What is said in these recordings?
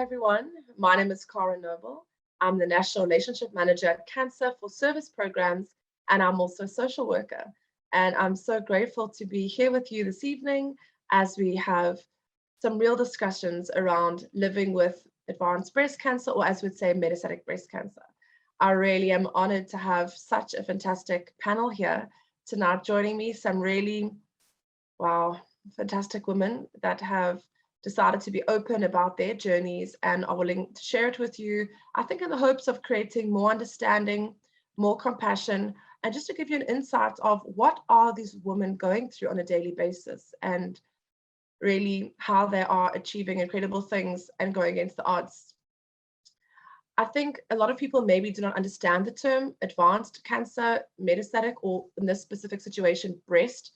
everyone. My name is Cara Noble. I'm the National Relationship Manager at CANSA for Service Programs, and I'm also a social worker. And I'm so grateful to be here with you this evening as we have some real discussions around living with advanced breast cancer, or as we'd say, metastatic breast cancer. I really am honored to have such a fantastic panel here tonight joining me, some really, wow, fantastic women that have decided to be open about their journeys and are willing to share it with you, I think in the hopes of creating more understanding, more compassion, and just to give you an insight of what are these women going through on a daily basis and really how they are achieving incredible things and going against the odds. I think a lot of people maybe do not understand the term advanced cancer, metastatic, or in this specific situation, breast.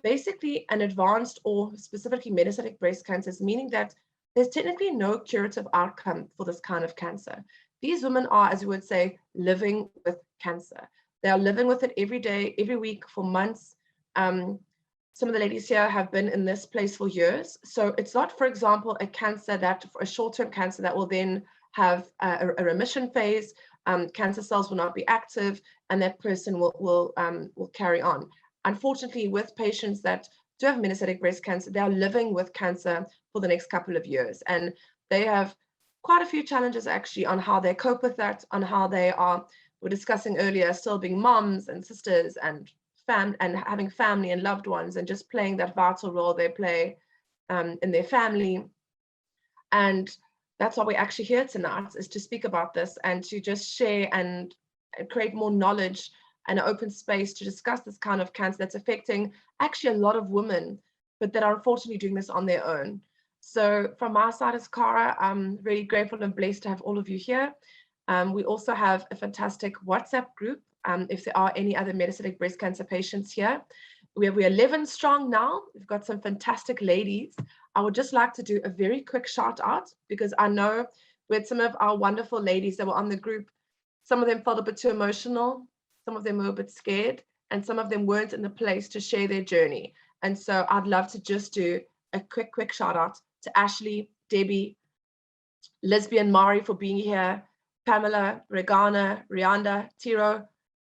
Basically, an advanced or specifically metastatic breast cancer is meaning that there's technically no curative outcome for this kind of cancer. These women are, as we would say, living with cancer. They are living with it every day, every week for months. Some of the ladies here have been in this place for years. So it's not, for example, a cancer that, a short-term cancer that will then have a remission phase. Cancer cells will not be active, and that person will carry on. Unfortunately, with patients that do have metastatic breast cancer, they are living with cancer for the next couple of years. And they have quite a few challenges actually on how they cope with that, on how they are, we were discussing earlier, still being moms and sisters and having family and loved ones and just playing that vital role they play in their family. And that's why we're actually here tonight, is to speak about this and to just share and create more knowledge and an open space to discuss this kind of cancer that's affecting actually a lot of women, but that are unfortunately doing this on their own. So from my side as Cara, I'm really grateful and blessed to have all of you here. We also have a fantastic WhatsApp group. If there are any other metastatic breast cancer patients here, we're 11 strong now. We've got some fantastic ladies. I would just like to do a very quick shout out because I know with some of our wonderful ladies that were on the group, some of them felt a bit too emotional. Some of them were a bit scared, and some of them weren't in the place to share their journey. And so I'd love to just do a quick shout out to Ashley, Debbie, Lesbian, Mari for being here, Pamela, Regana, Rianda, Tiro,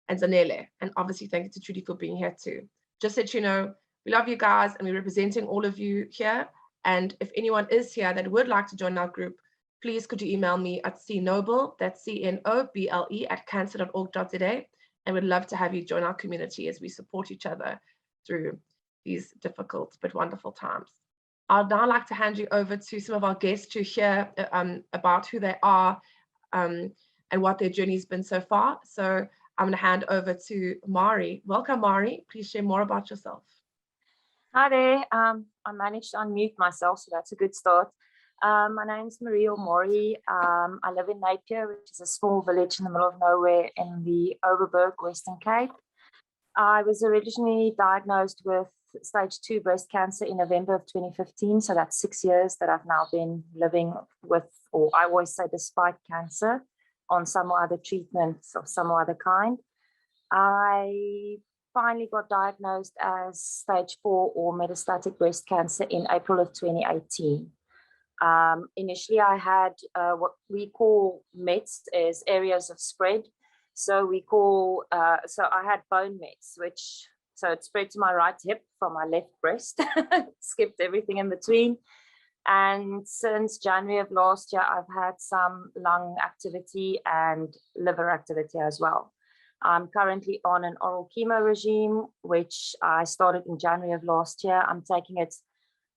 and Zanele. And obviously thank you to Trudy for being here too. Just so you know, we love you guys and we're representing all of you here. And if anyone is here that would like to join our group, please could you email me at cnoble, that's CNOBLE @cancer.org.za. And we'd love to have you join our community as we support each other through these difficult but wonderful times. I'd now like to hand you over to some of our guests to hear about who they are and what their journey's been so far. So I'm going to hand over to Mari. Welcome, Mari. Please share more about yourself. Hi there. I managed to unmute myself, so that's a good start. My name's Maria Mori. I live in Napier, which is a small village in the middle of nowhere in the Overberg, Western Cape. I was originally diagnosed with stage 2 breast cancer in November of 2015. So that's 6 years that I've now been living with, or I always say despite cancer, on some other treatments of some other kind. I finally got diagnosed as stage 4 or metastatic breast cancer in April of 2018. Initially, I had what we call METs, is areas of spread. So we call, so I had bone METs, so it spread to my right hip from my left breast, skipped everything in between. And since January of last year, I've had some lung activity and liver activity as well. I'm currently on an oral chemo regime, which I started in January of last year. I'm taking it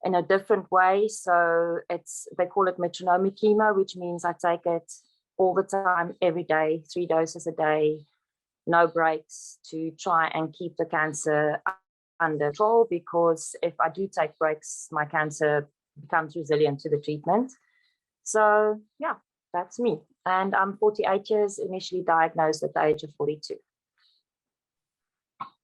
in a different way. So they call it metronomic chemo, which means I take it all the time, every day, 3 doses a day, no breaks, to try and keep the cancer under control, because if I do take breaks, my cancer becomes resilient to the treatment. So yeah, that's me. And I'm 48 years, initially diagnosed at the age of 42.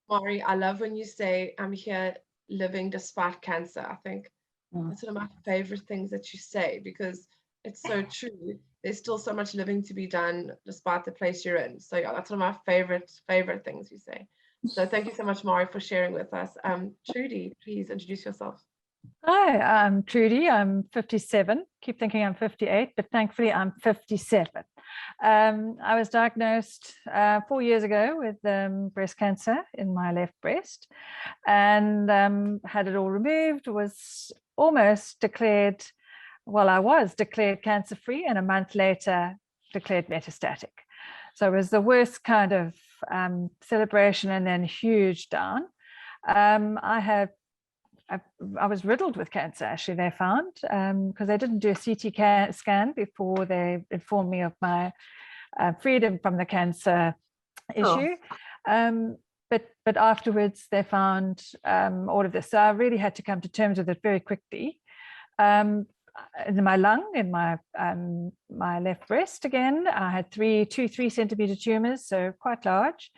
Mari, I love when you say I'm here living despite cancer. I think that's one of my favorite things that you say, because it's so true. There's still so much living to be done despite the place you're in. So yeah, that's one of my favorite things you say. So thank you so much, Mari, for sharing with us. Trudy, please introduce yourself. Hi, I'm Trudy. I'm 57. Keep thinking I'm 58, but thankfully I'm 57. I was diagnosed 4 years ago with breast cancer in my left breast, and had it all removed. Was almost declared, well, I was declared cancer-free, and a month later declared metastatic. So it was the worst kind of celebration and then huge down. I was riddled with cancer, actually, they found, because they didn't do a CT scan before they informed me of my freedom from the cancer issue. But afterwards, they found all of this. So I really had to come to terms with it very quickly. In my lung, in my left breast again, I had 3 centimeter tumors, so quite large.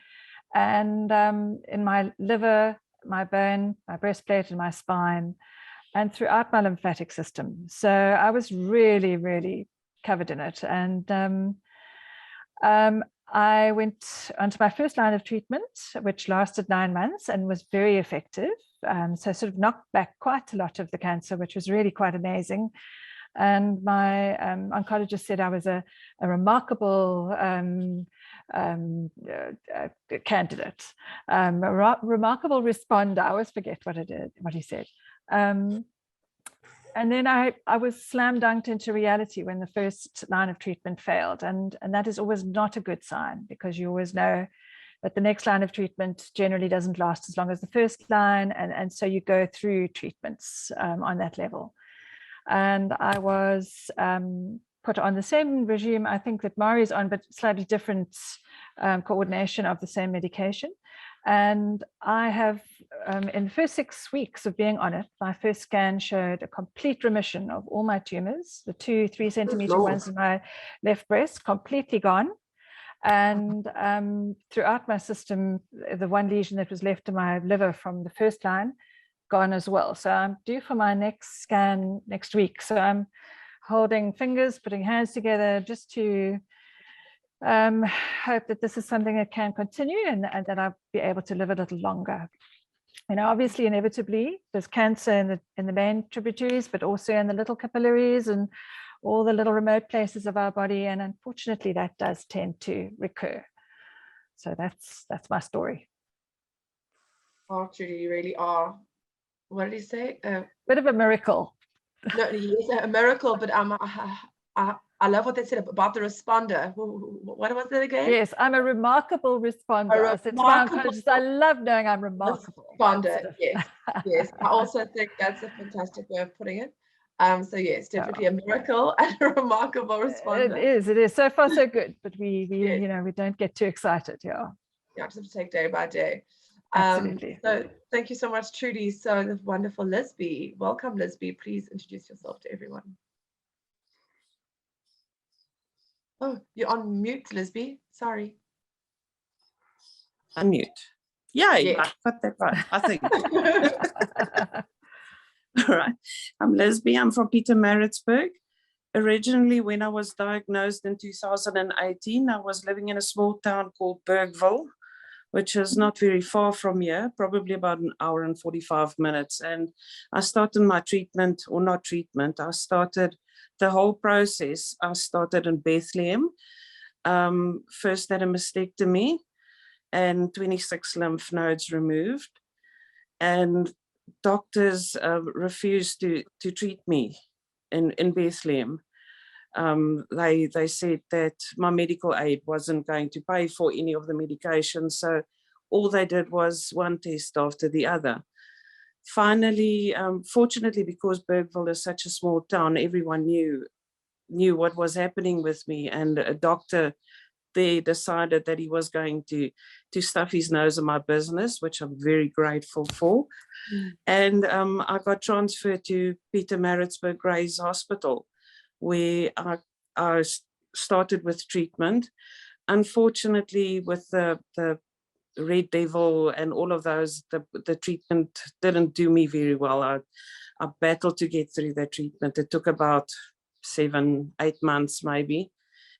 And in my liver, my bone, my breastplate, and my spine, and throughout my lymphatic system. So I was really, really covered in it. And I went onto my first line of treatment, which lasted 9 months and was very effective. So sort of knocked back quite a lot of the cancer, which was really quite amazing. And my oncologist said I was a remarkable candidate, a remarkable responder. I always forget what he said. And then I was slam dunked into reality when the first line of treatment failed. And that is always not a good sign, because you always know that the next line of treatment generally doesn't last as long as the first line. And so you go through treatments on that level. And I was put on the same regime, I think, that Mari's on, but slightly different coordination of the same medication. And I have, in the first 6 weeks of being on it, my first scan showed a complete remission of all my tumors, the 2 3 centimeter ones in my left breast, completely gone. And throughout my system, the 1 lesion that was left in my liver from the first line, gone as well. So I'm due for my next scan next week. So I'm holding fingers, putting hands together, just to hope that this is something that can continue, and that I'll be able to live a little longer. You know, obviously, inevitably, there's cancer in the main tributaries, but also in the little capillaries and all the little remote places of our body. And unfortunately, that does tend to recur. So that's my story. Oh, Judy, you really are. What did he say? Bit of a miracle. No, he's a miracle, but I love what they said about the responder. What was it again? Yes, I'm a remarkable responder. I love knowing I'm remarkable. Responder, yes, yes. I also think that's a fantastic way of putting it. So yes, definitely a miracle and a remarkable responder. It is. So far, so good. But we you know, we don't get too excited. Yeah. Yeah, just have to take day by day. Absolutely. So thank you so much, Trudy. So the wonderful Lisby. Welcome, Lisby. Please introduce yourself to everyone. Oh, you're on mute, Lisby. Sorry. Unmute. Yay, I got that right, I think. All right. I'm Lisby. I'm from Pietermaritzburg. Originally, when I was diagnosed in 2018, I was living in a small town called Bergville, which is not very far from here, probably about 1 hour and 45 minutes. And I started my treatment, or not treatment, I started the whole process. I started in Bethlehem. First had a mastectomy and 26 lymph nodes removed. And doctors refused to treat me in Bethlehem. They said that my medical aid wasn't going to pay for any of the medication. So all they did was one test after the other. Finally, fortunately, because Bergville is such a small town, everyone knew what was happening with me. And a doctor there decided that he was going to stuff his nose in my business, which I'm very grateful for. And I got transferred to Pietermaritzburg Grey's Hospital, where I started with treatment. Unfortunately, with the Red Devil and all of those, the treatment didn't do me very well. I battled to get through that treatment. It took about 7-8 months, maybe,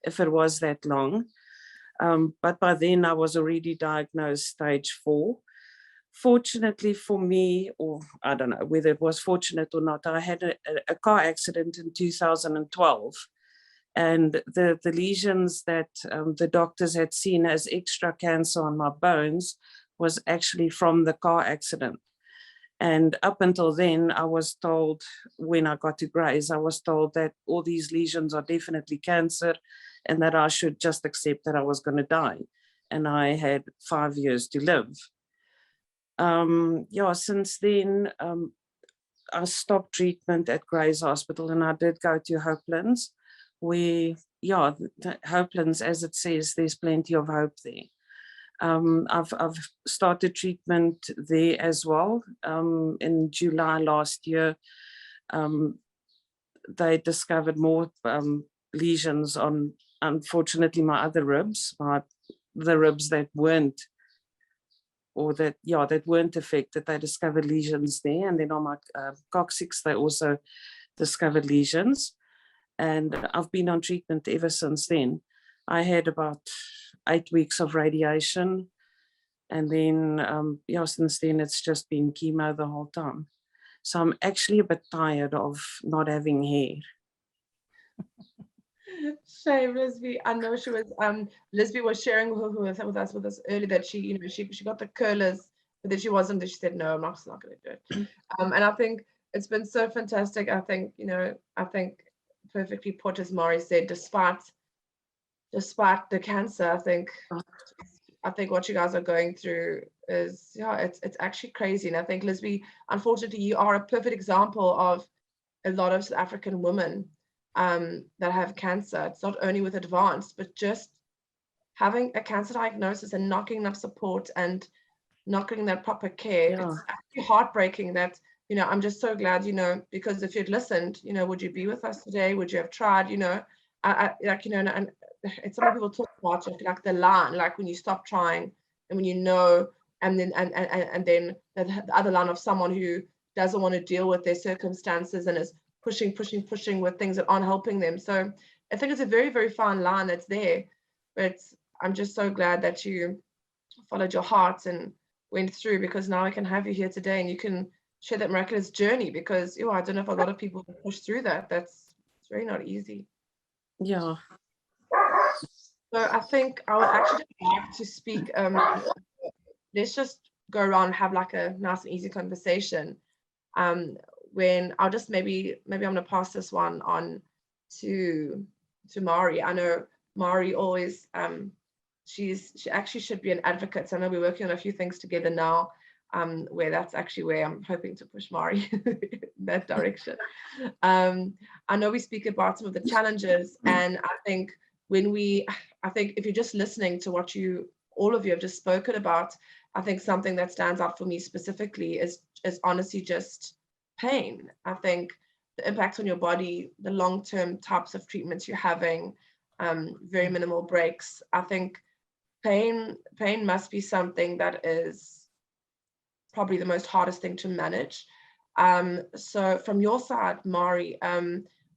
if it was that long. But by then I was already diagnosed stage 4. fortunately for me, or I don't know whether it was fortunate or not, I had a car accident in 2012. And the lesions that the doctors had seen as extra cancer on my bones was actually from the car accident. And up until then, I was told, when I got to Grays, I was told that all these lesions are definitely cancer and that I should just accept that I was going to die. And I had 5 years to live. Yeah, since then, I stopped treatment at Grays Hospital and I did go to Hopelands, where, yeah, Hopelands, as it says, there's plenty of hope there. I've started treatment there as well. In July last year, they discovered more lesions on, unfortunately, my other ribs, the ribs that weren't, or that, yeah, that weren't affected. They discovered lesions there. And then on my coccyx, they also discovered lesions. And I've been on treatment ever since then. I had about 8 weeks of radiation. And then, yeah, since then, it's just been chemo the whole time. So I'm actually a bit tired of not having hair. Shame, Lisby. I know she was, Lisby was sharing with us earlier that she, you know, she got the curlers, but that she wasn't, that she said, no, I'm not going to do it. And I think it's been so fantastic. I think, you know, I think perfectly put, as Mari said, despite the cancer, I think what you guys are going through is, yeah, it's actually crazy. And I think, Lisby, unfortunately, you are a perfect example of a lot of South African women that have cancer. It's not only with advanced, but just having a cancer diagnosis and not getting enough support and not getting that proper care. Yeah. It's actually heartbreaking that, you know, I'm just so glad, you know, because if you'd listened, you know, would you be with us today? Would you have tried, you know, like, you know, and it's something people talk about, like the line, like when you stop trying and when you know, and then then the other line of someone who doesn't want to deal with their circumstances and is pushing with things that aren't helping them. So I think it's a very, very fine line that's there. But I'm just so glad that you followed your heart and went through, because now I can have you here today and you can share that miraculous journey, because, you know, I don't know if a lot of people push through that. It's very not easy. Yeah. So I think I would actually like to speak, let's just go around and have like a nice and easy conversation. When I'll just maybe I'm going to pass this one on to Mari. I know Mari always, she actually should be an advocate. So I know we're working on a few things together now, where that's actually where I'm hoping to push Mari in that direction. I know we speak about some of the challenges, and I think if you're just listening to what all of you have just spoken about, I think something that stands out for me specifically is honestly just pain. I think the impact on your body, the long-term types of treatments you're having, very minimal breaks. I think pain must be something that is probably the most hardest thing to manage. So from your side, Mari,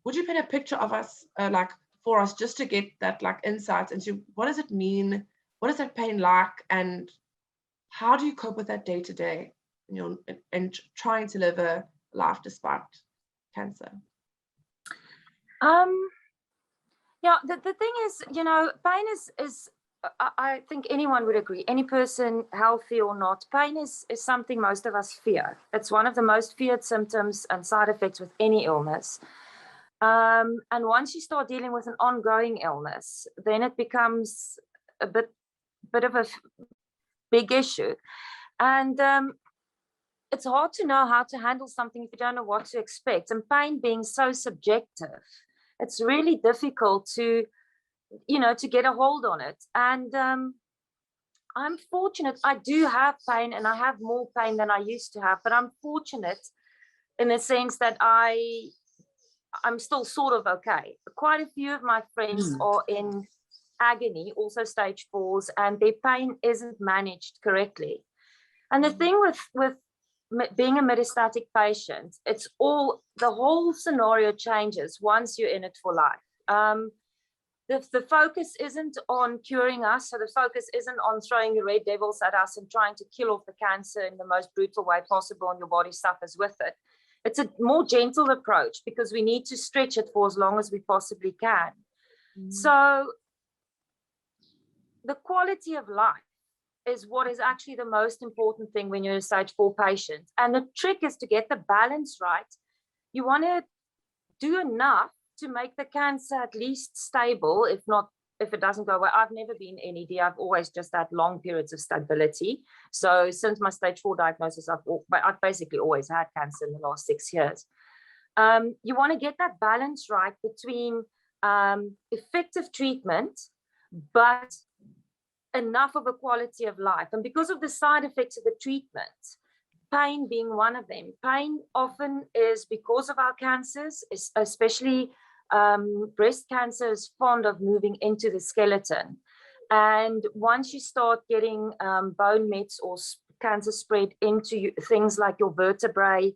would you paint a picture of us, like for us, just to get that like insight into what does it mean? What is that pain like? And how do you cope with that day to day, you know, and trying to live a life despite cancer? Yeah, the thing is, you know, pain is I think anyone would agree, any person, healthy or not, pain is something most of us fear. It's one of the most feared symptoms and side effects with any illness. And once you start dealing with an ongoing illness, then it becomes a bit of a big issue. And it's hard to know how to handle something if you don't know what to expect. And pain being so subjective, it's really difficult to, you know, to get a hold on it. And I'm fortunate. I do have pain, and I have more pain than I used to have, but I'm fortunate in the sense that I'm still sort of okay. Quite a few of my friends are in agony, also stage 4s, and their pain isn't managed correctly. And the thing with being a metastatic patient, the whole scenario changes once you're in it for life. the focus isn't on curing us. So the focus isn't on throwing the red devils at us and trying to kill off the cancer in the most brutal way possible, and your body suffers with it. It's a more gentle approach because we need to stretch it for as long as we possibly can. So the quality of life is what is actually the most important thing when you're a stage 4 patient. And the trick is to get the balance right. You want to do enough to make the cancer at least stable, if it doesn't go away. I've never been NED. I've always just had long periods of stability. So since my stage 4 diagnosis, I've basically always had cancer in the last 6 years. You want to get that balance right between effective treatment, but enough of a quality of life. And because of the side effects of the treatment, pain being one of them, pain often is because of our cancers, especially breast cancer is fond of moving into the skeleton. And once you start getting bone mets or cancer spread into things like your vertebrae,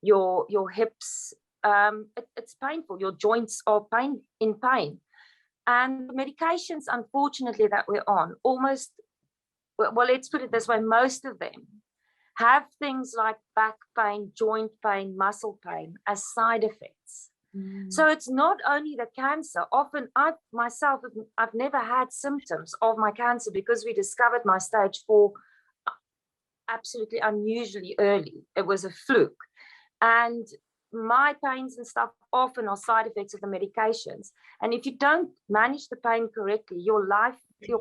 your hips, it's painful. Your joints are in pain. And the medications, unfortunately, that we're on, almost, well, let's put it this way, most of them have things like back pain, joint pain, muscle pain as side effects. So it's not only the cancer. Often I've never had symptoms of my cancer because we discovered my stage 4 absolutely unusually early. It was a fluke. And my pains and stuff often are side effects of the medications. And if you don't manage the pain correctly, your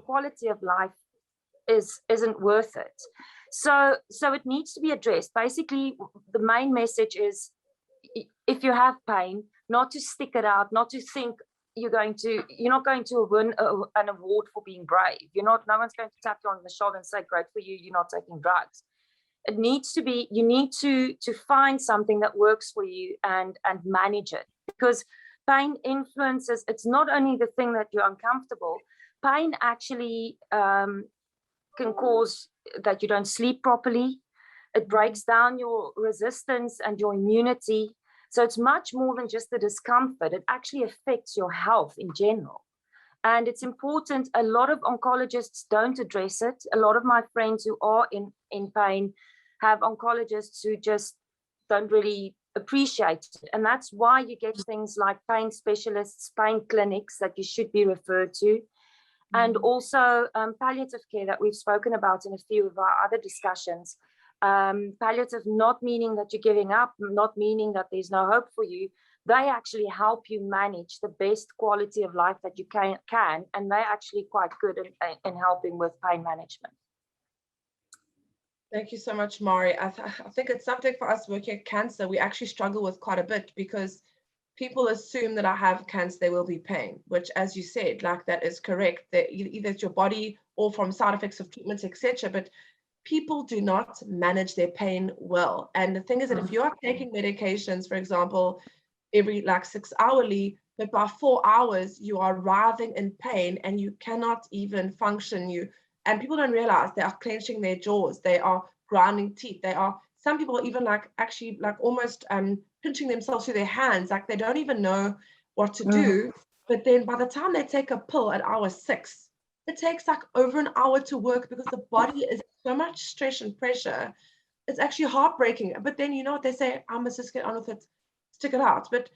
quality of life isn't worth it. So it needs to be addressed. Basically, the main message is, if you have pain, not to stick it out, not to think you're not going to win an award for being brave. No one's going to tap you on the shoulder and say, great for you, you're not taking drugs. It needs to be, you need to find something that works for you and manage it, because pain influences, it's not only the thing that you're uncomfortable, pain actually can cause that you don't sleep properly. It breaks down your resistance and your immunity. So it's much more than just the discomfort. It actually affects your health in general. And it's important, a lot of oncologists don't address it. A lot of my friends who are in pain have oncologists who just don't really appreciate it. And that's why you get things like pain specialists, pain clinics that you should be referred to. And also palliative care that we've spoken about in a few of our other discussions. Palliative not meaning that you're giving up, not meaning that there's no hope for you. They actually help you manage the best quality of life that you can, and they're actually quite good in helping with pain management. Thank you so much, Mari. I think it's something for us working at CANSA, we actually struggle with quite a bit, because people assume that I have cancer, there will be pain, which, as you said, like, that is correct. That either it's your body or from side effects of treatments, etc. But people do not manage their pain well. And the thing is that if you are taking medications, for example, every 6 hourly, but by 4 hours you are writhing in pain and you cannot even function. And people don't realize they are clenching their jaws, they are grinding teeth, some people are even actually almost pinching themselves through their hands, like they don't even know what to do. But then by the time they take a pill at hour 6, it takes over an hour to work, because the body is so much stress and pressure. It's actually heartbreaking. But then you know what they say, I must just get on with it, stick it out. But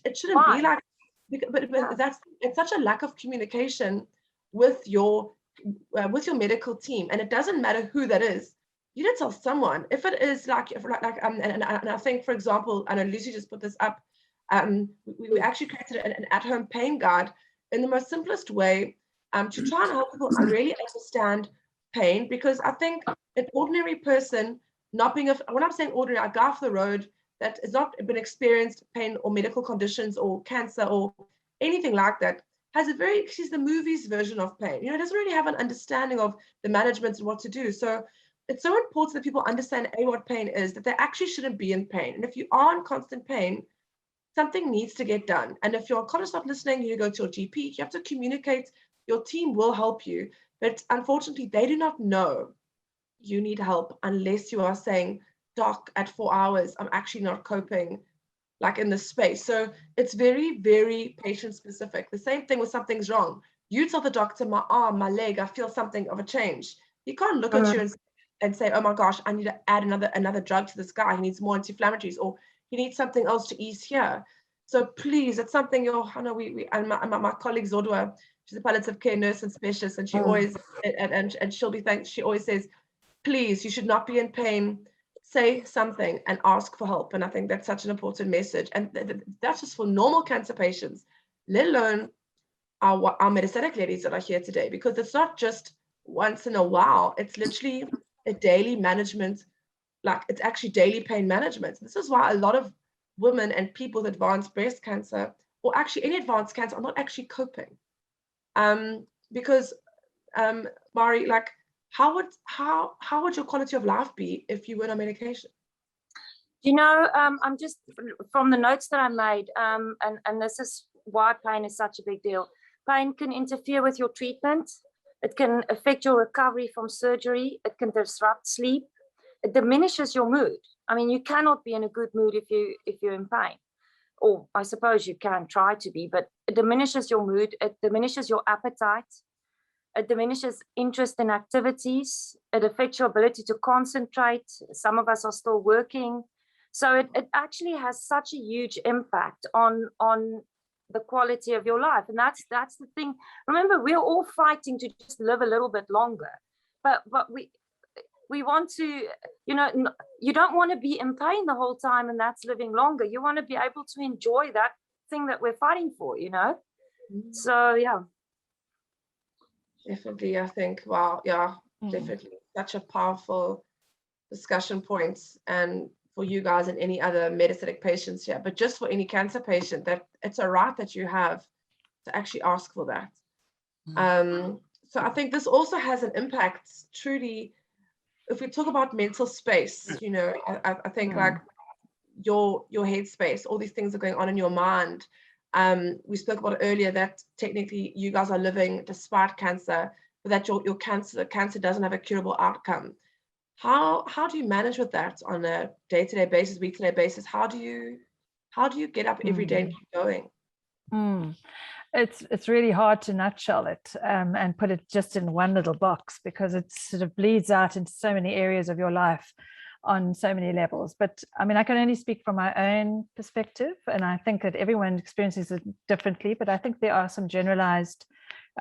it shouldn't be like, but it's such a lack of communication with your medical team. And it doesn't matter who that is. You need to tell someone. If it is and I think, for example, I know Lucy just put this up, we actually created an at-home pain guide in the most simplest way, to try and help people really understand pain. Because I think an ordinary person, when I'm saying ordinary, a guy off the road that has not been experienced pain or medical conditions or cancer or anything like that, she's the movies version of pain. Doesn't really have an understanding of the management and what to do. So it's so important that people understand what pain is, that they actually shouldn't be in pain. And if you are in constant pain, something needs to get done. And if your oncologist not listening, you go to your GP, you have to communicate. Your team will help you. But unfortunately, they do not know you need help unless you are saying, doc, at 4 hours, I'm actually not coping. like in this space. So it's very, very patient specific. The same thing when something's wrong. You tell the doctor, my arm, my leg, I feel something of a change. He can't look at you and say, oh my gosh, I need to add another drug to this guy. He needs more anti-inflammatories, or he needs something else to ease here. So please, it's something I know and my colleague Zodwa, she's a palliative care nurse and specialist, and she always, and she'll be thanked, she always says, please, you should not be in pain. Say something and ask for help. And I think that's such an important message. And that's just for normal cancer patients, let alone our metastatic ladies that are here today, because it's not just once in a while, it's literally a daily management, like it's actually daily pain management. This is why a lot of women and people with advanced breast cancer, or actually any advanced cancer, are not actually coping. Because Mari, like, how would your quality of life be if you were on medication? You know, I'm just from the notes that I made, and this is why pain is such a big deal. Pain can interfere with your treatment. It can affect your recovery from surgery. It can disrupt sleep. It diminishes your mood. I mean, you cannot be in a good mood if you're in pain, or I suppose you can try to be, but it diminishes your mood. It diminishes your appetite. It diminishes interest in activities. It affects your ability to concentrate. Some of us are still working. So it actually has such a huge impact on the quality of your life. And that's the thing. Remember, we're all fighting to just live a little bit longer, but we want to, you know, you don't want to be in pain the whole time, and that's living longer. You want to be able to enjoy that thing that we're fighting for, you know? So, yeah. Definitely, I think, wow, yeah, definitely. Such a powerful discussion point, and for you guys and any other metastatic patients here, but just for any cancer patient, that it's a right that you have to actually ask for that. So I think this also has an impact, truly, if we talk about mental space, you know, I think like your headspace, all these things are going on in your mind. We spoke about earlier that technically you guys are living despite cancer, but that your cancer doesn't have a curable outcome. How do you manage with that on a day-to-day basis, week-to-day basis? How do you get up every day and keep going? It's really hard to nutshell it and put it just in one little box, because it sort of bleeds out into so many areas of your life on so many levels. But I mean, I can only speak from my own perspective, and I think that everyone experiences it differently, but I think there are some generalized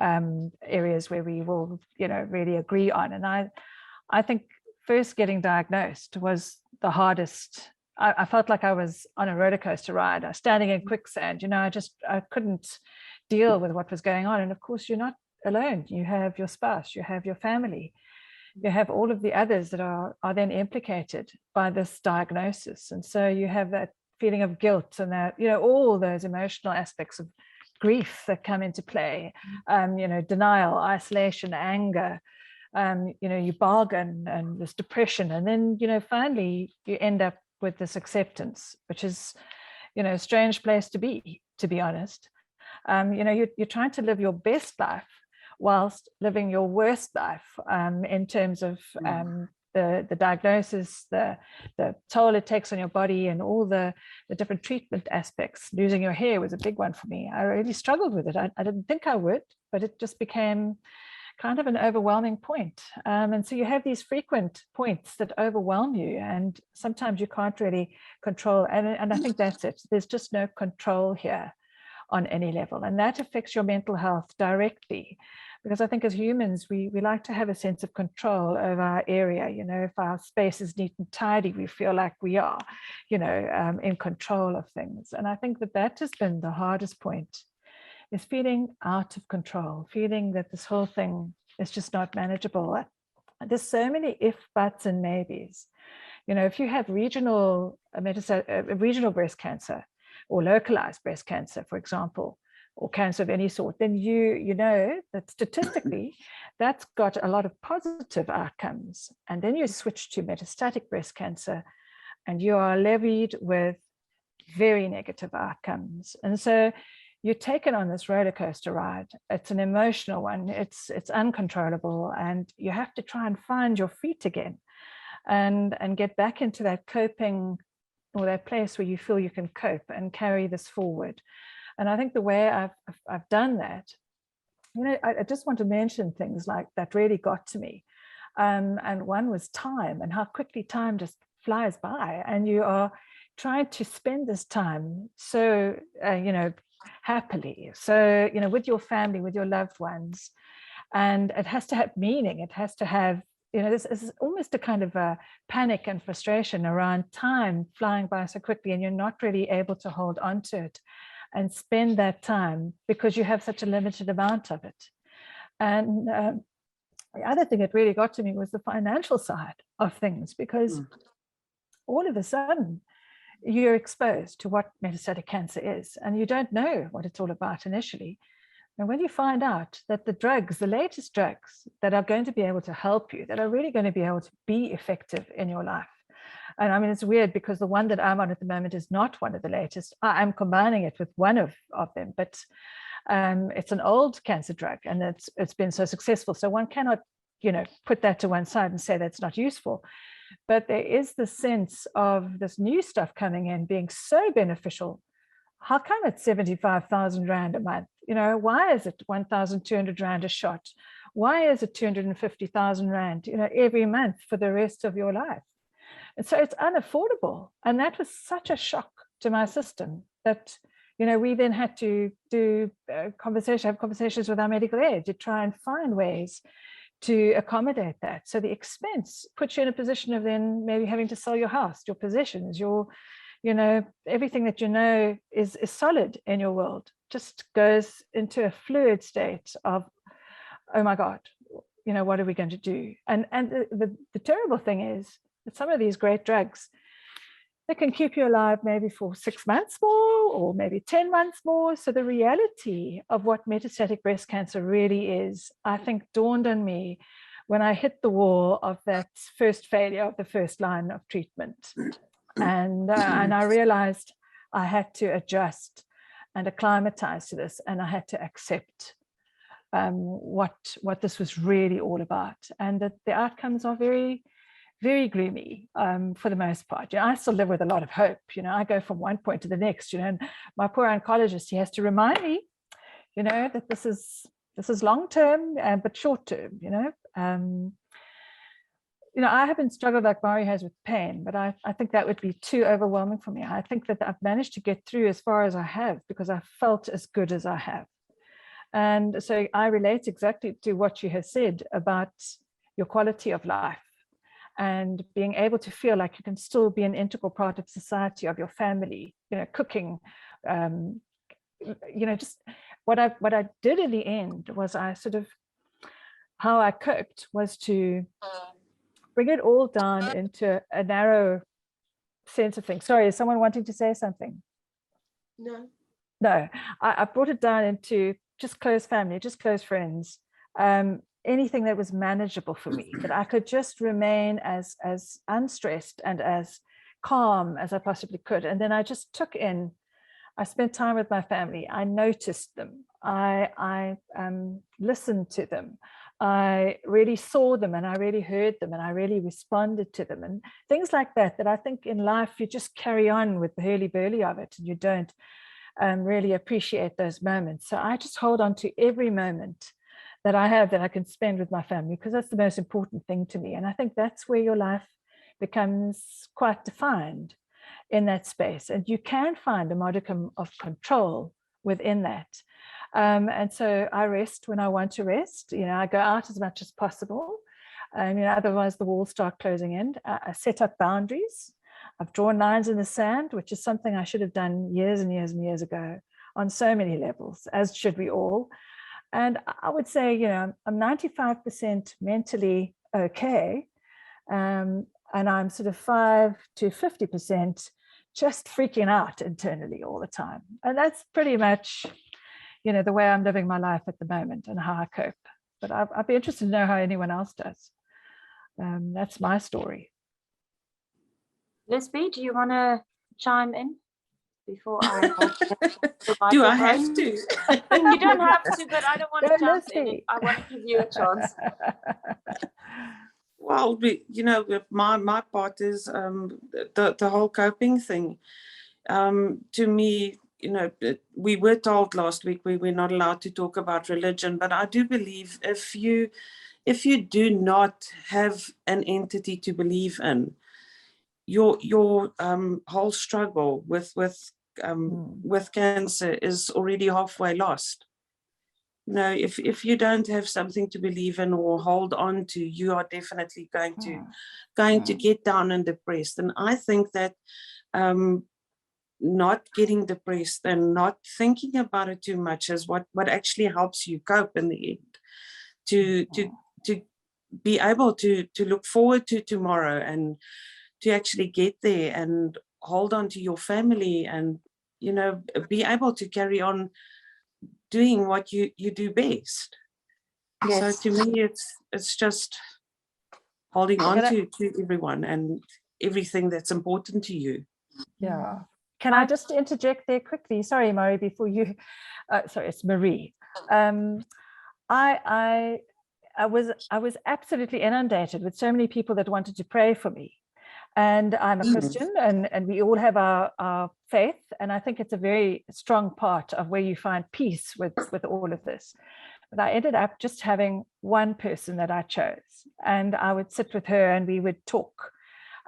areas where we will, you know, really agree on. And I think first getting diagnosed was the hardest. I felt like I was on a roller coaster ride. I was standing in quicksand, you know, I couldn't deal with what was going on. And of course, you're not alone. You have your spouse, you have your family, you have all of the others that are then implicated by this diagnosis. And so you have that feeling of guilt and that, you know, all those emotional aspects of grief that come into play, you know, denial, isolation, anger, you know, you bargain, and this depression. And then, you know, finally you end up with this acceptance, which is, you know, a strange place to be honest. You know, you're trying to live your best life whilst living your worst life, in terms of the diagnosis, the toll it takes on your body, and all the different treatment aspects. Losing your hair was a big one for me. I really struggled with it. I didn't think I would, but it just became kind of an overwhelming point. And so you have these frequent points that overwhelm you, and sometimes you can't really control. And I think that's it. There's just no control here on any level. And that affects your mental health directly. Because I think as humans, we like to have a sense of control over our area. You know, if our space is neat and tidy, we feel like we are, you know, in control of things. And I think that has been the hardest point, is feeling out of control, feeling that this whole thing is just not manageable. There's so many if, buts, and maybes. You know, if you have regional breast cancer, or localized breast cancer, for example, or cancer of any sort, then you know that statistically that's got a lot of positive outcomes. And then you switch to metastatic breast cancer and you are levied with very negative outcomes. And so you're taken on this roller coaster ride. It's an emotional one. It's uncontrollable, and you have to try and find your feet again and get back into that coping or that place where you feel you can cope and carry this forward. And I think the way I've done that, I just want to mention things like that really got to me. And one was time, and how quickly time just flies by, and you are trying to spend this time so, happily. So, with your family, with your loved ones, and it has to have meaning. It has to have, this is almost a kind of a panic and frustration around time flying by so quickly, and you're not really able to hold on to it and spend that time because you have such a limited amount of it. And the other thing that really got to me was the financial side of things, because all of a sudden you're exposed to what metastatic cancer is, and you don't know what it's all about initially. And when you find out that the drugs, the latest drugs that are going to be able to help you, that are really going to be able to be effective in your life. And I mean, it's weird because the one that I'm on at the moment is not one of the latest. I'm combining it with one of them, but it's an old cancer drug, and it's been so successful. So one cannot, put that to one side and say that's not useful. But there is the sense of this new stuff coming in being so beneficial. How come it's 75,000 Rand a month? Why is it 1,200 Rand a shot? Why is it 250,000 Rand, every month for the rest of your life? And so it's unaffordable. And that was such a shock to my system that, we then had to have conversations with our medical aid to try and find ways to accommodate that. So the expense puts you in a position of then maybe having to sell your house, your possessions, your, everything that is solid in your world just goes into a fluid state of, oh my God, what are we going to do? And the terrible thing is that some of these great drugs, they can keep you alive maybe for 6 months more, or maybe 10 months more. So the reality of what metastatic breast cancer really is, I think, dawned on me when I hit the wall of that first failure of the first line of treatment. And I realized I had to adjust and acclimatize to this, and I had to accept what this was really all about, and that the outcomes are very, very gloomy for the most part. I still live with a lot of hope. I go from one point to the next. And my poor oncologist, he has to remind me, that this is long term, but short term. I haven't struggled like Mari has with pain, but I think that would be too overwhelming for me. I think that I've managed to get through as far as I have because I felt as good as I have. And so I relate exactly to what you have said about your quality of life and being able to feel like you can still be an integral part of society, of your family, cooking, just what I did in the end was how I coped was to bring it all down into a narrow sense of things. Sorry, is someone wanting to say something? No, I brought it down into just close family, just close friends, anything that was manageable for me, that I could just remain as unstressed and as calm as I possibly could. And then I just I spent time with my family. I noticed them. I listened to them. I really saw them, and I really heard them, and I really responded to them, and things like that, that I think in life you just carry on with the hurly-burly of it, and you don't really appreciate those moments. So I just hold on to every moment that I have that I can spend with my family, because that's the most important thing to me. And I think that's where your life becomes quite defined, in that space. And you can find a modicum of control within that. And so I rest when I want to rest. I go out as much as possible. Otherwise the walls start closing in. I set up boundaries. I've drawn lines in the sand, which is something I should have done years and years and years ago on so many levels, as should we all. And I would say, I'm 95% mentally okay. And I'm sort of 5 to 50% just freaking out internally all the time. And that's pretty much, the way I'm living my life at the moment and how I cope. But I'd be interested to know how anyone else does. That's my story. Leslie, do you want to chime in before I do I have to? You don't have to, but I don't want to jump Leslie. in. I want to give you a chance. Well, my part is the whole coping thing. To me, we were told last week we were not allowed to talk about religion, but I do believe if you do not have an entity to believe in, your whole struggle with cancer is already halfway lost. If you don't have something to believe in or hold on to, you are definitely going to get down and depressed. And I think that not getting depressed and not thinking about it too much is what actually helps you cope in the end. To be able to look forward to tomorrow and to actually get there and hold on to your family and be able to carry on doing what you do best. Yes. So to me, it's just holding on to everyone and everything that's important to you. Yeah. Can I just interject there quickly? Sorry, Marie, before you, sorry, it's Marie. I was absolutely inundated with so many people that wanted to pray for me. And I'm a Christian, and we all have our faith. And I think it's a very strong part of where you find peace with all of this. But I ended up just having one person that I chose, and I would sit with her and we would talk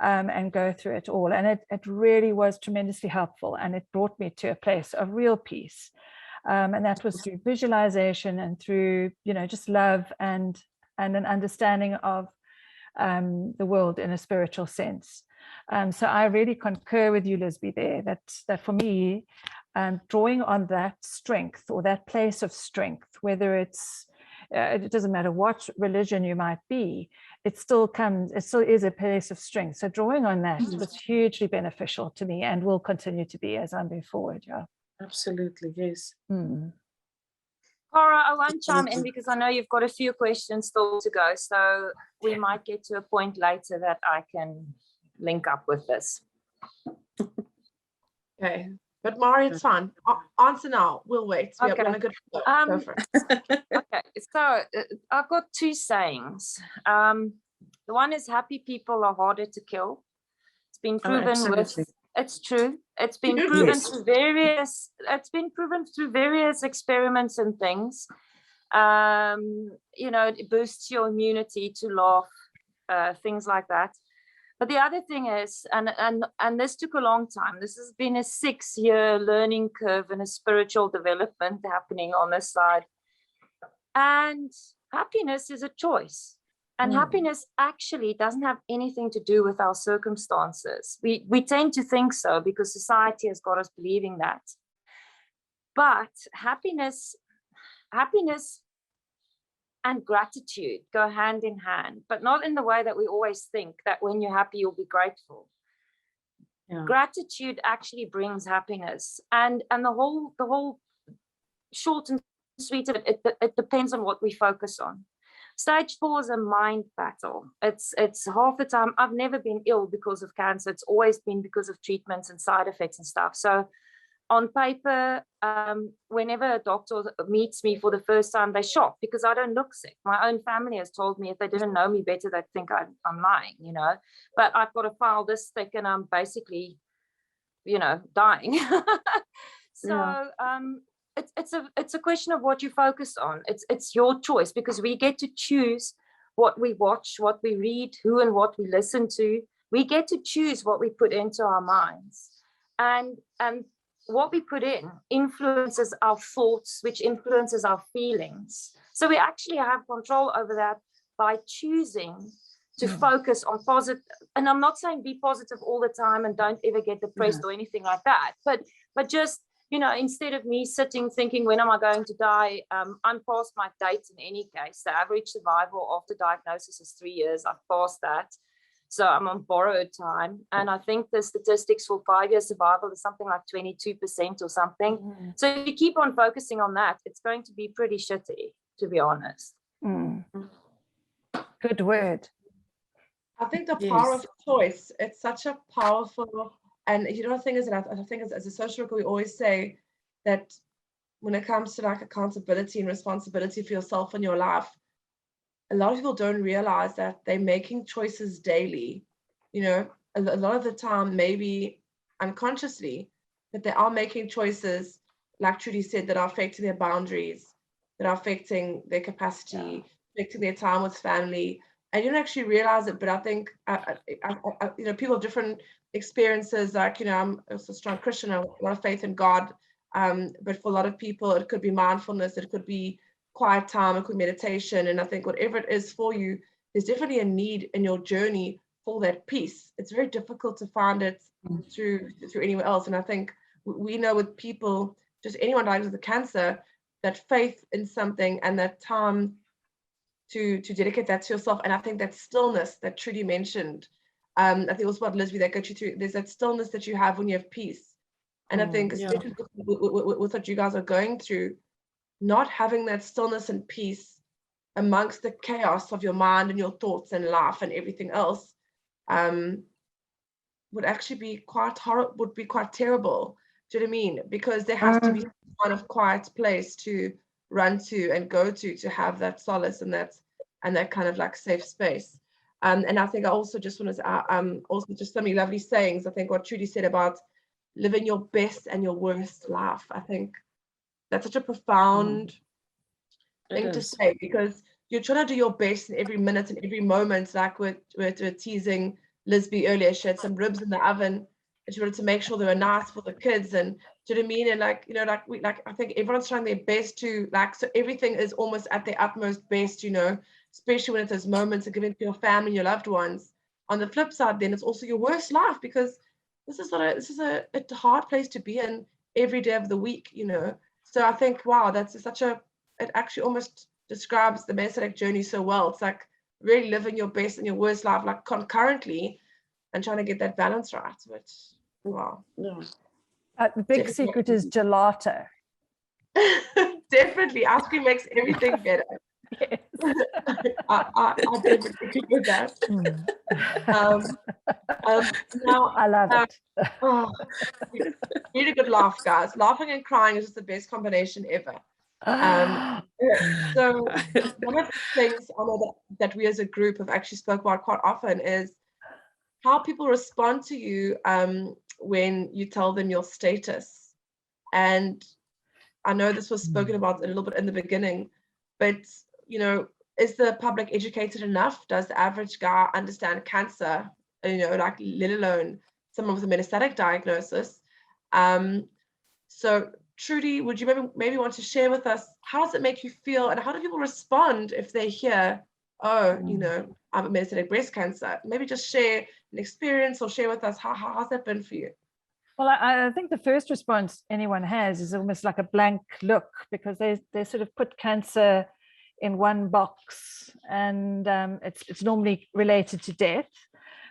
and go through it all. And it really was tremendously helpful. And it brought me to a place of real peace. And that was through visualization and through, just love and an understanding of the world in a spiritual sense. So I really concur with you, Lisby, there, that for me, drawing on that strength or that place of strength, whether it doesn't matter what religion you might be, it still is a place of strength. So drawing on that was hugely beneficial to me and will continue to be as I move forward. Yeah. Absolutely, yes. Cara, I won't chime in because I know you've got a few questions still to go. So we might get to a point later that I can link up with this. Okay. But Mari, it's fine. Answer now. We'll wait. Okay. We're on a good flow. Go for it. Okay. So I've got two sayings. The one is happy people are harder to kill. It's been proven it's true. It's been proven through various experiments and things. It boosts your immunity to laugh, things like that. But the other thing is, and this took a long time. This has been a 6-year learning curve and a spiritual development happening on this side. And happiness is a choice. And happiness actually doesn't have anything to do with our circumstances. We tend to think so because society has got us believing that. But happiness and gratitude go hand in hand, but not in the way that we always think that when you're happy, you'll be grateful. Yeah. Gratitude actually brings happiness. And the whole short and sweet of it depends on what we focus on. Stage 4 is a mind battle. It's half the time. I've never been ill because of cancer. It's always been because of treatments and side effects and stuff. So on paper, whenever a doctor meets me for the first time, they're shocked because I don't look sick. My own family has told me if they didn't know me better, they'd think I'm lying, But I've got a file this thick and I'm basically, dying. So it's a question of what you focus on. It's your choice because we get to choose what we watch, what we read, who and what we listen to. We get to choose what we put into our minds, and what we put in influences our thoughts, which influences our feelings. So we actually have control over that by choosing to focus on positive. And I'm not saying be positive all the time and don't ever get depressed or anything like that, but just instead of me sitting thinking, when am I going to die? I'm past my date in any case. The average survival after diagnosis is 3 years. I've passed that. So I'm on borrowed time. And I think the statistics for 5-year survival is something like 22% or something. So if you keep on focusing on that, it's going to be pretty shitty, to be honest. Good word. I think the power of choice, it's such a powerful. And the thing is, I think as a social worker, we always say that when it comes to like accountability and responsibility for yourself and your life, a lot of people don't realize that they're making choices daily, you know, a lot of the time, maybe unconsciously, that they are making choices, like Trudy said, that are affecting their boundaries, that are affecting their capacity, affecting their time with family. And you don't actually realize it, but I think, you know, people have different experiences. Like, you know, I'm also a strong Christian, I have a lot of faith in God. But for a lot of people, it could be mindfulness, it could be quiet time, it could be meditation. And I think whatever it is for you, there's definitely a need in your journey for that peace. It's very difficult to find it through anywhere else. And I think we know with people, just anyone diagnosed with cancer, that faith in something and that time to dedicate that to yourself. And I think that stillness that Trudy mentioned, I think also about Lisby, that got you through, there's that stillness that you have when you have peace. And I think especially with what you guys are going through, not having that stillness and peace amongst the chaos of your mind and your thoughts and life and everything else, would actually be quite horrible, would be quite terrible. Do you know what I mean? Because there has to be some kind of quiet place to run to and go to have that solace and that kind of like safe space. And I think I also just want to also just so many lovely sayings. I think what Trudy said about living your best and your worst life, I think that's such a profound thing to say, because you're trying to do your best in every minute and every moment. Like we're teasing Lisby earlier, she had some ribs in the oven and she wanted to make sure they were nice for the kids. And do you know what I mean? And like, you know, like I think everyone's trying their best to, like, so everything is almost at their utmost best, you know, especially when it's those moments of giving to your family, your loved ones. On the flip side, then it's also your worst life, because this is a hard place to be in every day of the week, you know. So I think, wow, that's it actually almost describes the Metastatic journey so well. It's like really living your best and your worst life, like concurrently, and trying to get that balance right. Which, wow. The big secret is gelato. Definitely, ice cream makes everything better. Yes. I definitely agree with that. Now, I love it. Oh, really good laugh, guys. Laughing and crying is just the best combination ever. So one of the things I know that we as a group have actually spoke about quite often is how people respond to you when you tell them your status. And I know this was spoken about a little bit in the beginning, but, you know, is the public educated enough? Does the average guy understand cancer, you know, like, let alone someone with a metastatic diagnosis? So Trudy, would you maybe want to share with us, how does it make you feel and how do people respond if they hear, oh, you know, I have metastatic breast cancer? Maybe just share an experience or share with us how's that been for you? Well, I think the first response anyone has is almost like a blank look, because they sort of put cancer in one box, and it's normally related to death,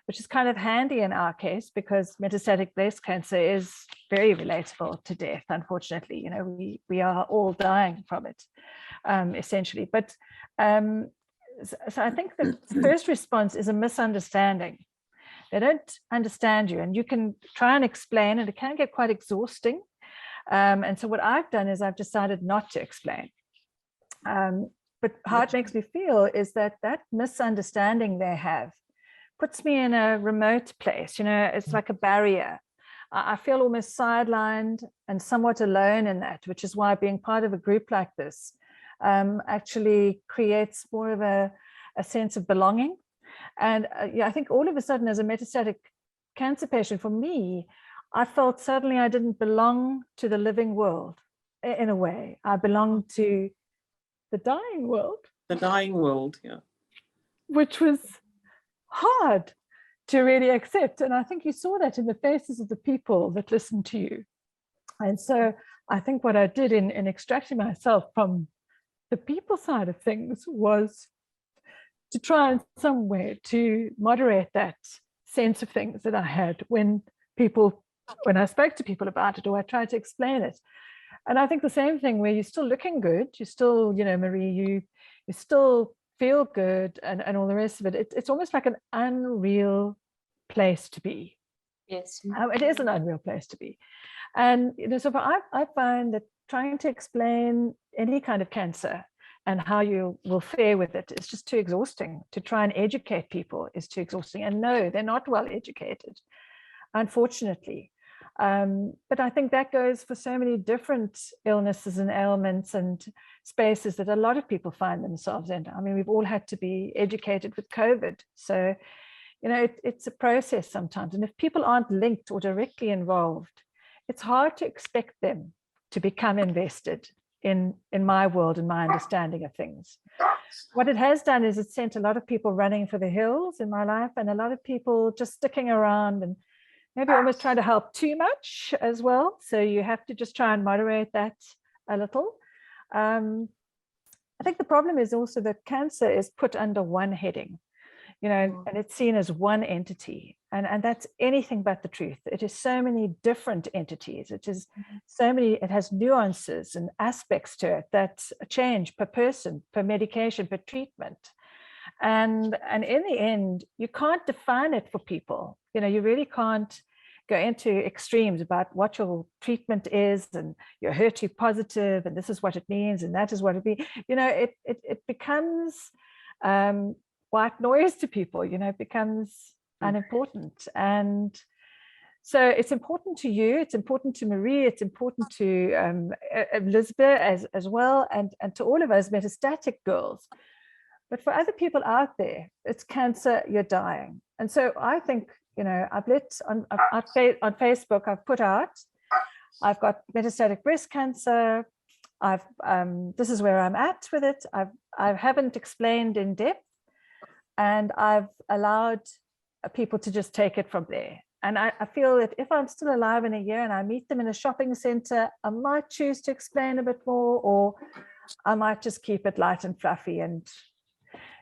which is kind of handy in our case, because metastatic breast cancer is very relatable to death, unfortunately. You know, we are all dying from it, essentially. But so I think the first response is a misunderstanding. They don't understand you, and you can try and explain, and it can get quite exhausting. And so what I've done is I've decided not to explain. But how it makes me feel is that misunderstanding they have puts me in a remote place. You know, it's like a barrier. I feel almost sidelined and somewhat alone in that, which is why being part of a group like this actually creates more of a sense of belonging. And I think all of a sudden, as a metastatic cancer patient, for me, I felt suddenly I didn't belong to the living world in a way. I belonged to the dying world. The dying world, yeah. Which was hard to really accept. And I think you saw that in the faces of the people that listened to you. And so I think what I did in extracting myself from the people side of things was to try in some way to moderate that sense of things that I had when I spoke to people about it, or I tried to explain it. And I think the same thing, where you're still looking good, you're still, you know, Marie, you still feel good and all the rest of it. It's almost like an unreal place to be. Yes. It is an unreal place to be. And, you know, so I find that trying to explain any kind of cancer and how you will fare with it is just too exhausting. To try and educate people is too exhausting. And no, they're not well educated, unfortunately. But I think that goes for so many different illnesses and ailments and spaces that a lot of people find themselves in. I mean, we've all had to be educated with COVID. So, you know, it's a process sometimes. And if people aren't linked or directly involved, it's hard to expect them to become invested in my world and my understanding of things. What it has done is it sent a lot of people running for the hills in my life, and a lot of people just sticking around and maybe almost trying to help too much as well. So you have to just try and moderate that a little. I think the problem is also that cancer is put under one heading, you know, and it's seen as one entity. And that's anything but the truth. It is so many different entities. It is so many, it has nuances and aspects to it that change per person, per medication, per treatment. And in the end, you can't define it for people. You know, you really can't go into extremes about what your treatment is, and you're HER2 positive, and this is what it means, and that is what it means. You know, it becomes white noise to people. You know, it becomes unimportant. And so it's important to you, it's important to Marie, it's important to Elizabeth as well, and to all of us metastatic girls. But for other people out there, it's cancer, you're dying. And so I think, you know, I've let on Facebook, I've put out, I've got metastatic breast cancer. This is where I'm at with it. I haven't explained in depth, and I've allowed people to just take it from there. And I feel that if I'm still alive in a year and I meet them in a shopping center, I might choose to explain a bit more, or I might just keep it light and fluffy. And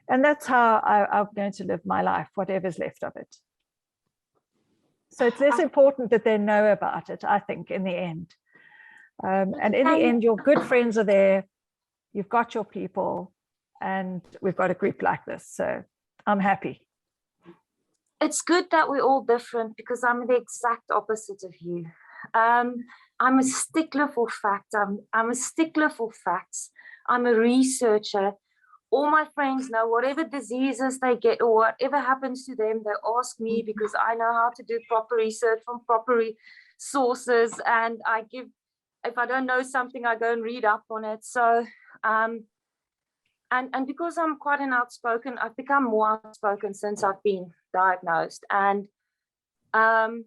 that's how I'm going to live my life, whatever's left of it. So it's less important that they know about it, I think, in the end. And in the end, your good friends are there, you've got your people, and we've got a group like this. So I'm happy. It's good that we're all different, because I'm the exact opposite of you. I'm a stickler for facts. I'm a stickler for facts. I'm a researcher. All my friends know whatever diseases they get or whatever happens to them, they ask me, because I know how to do proper research from proper sources. And I give, if I don't know something, I go and read up on it. So, and because I'm quite an outspoken, I've become more outspoken since I've been diagnosed. And I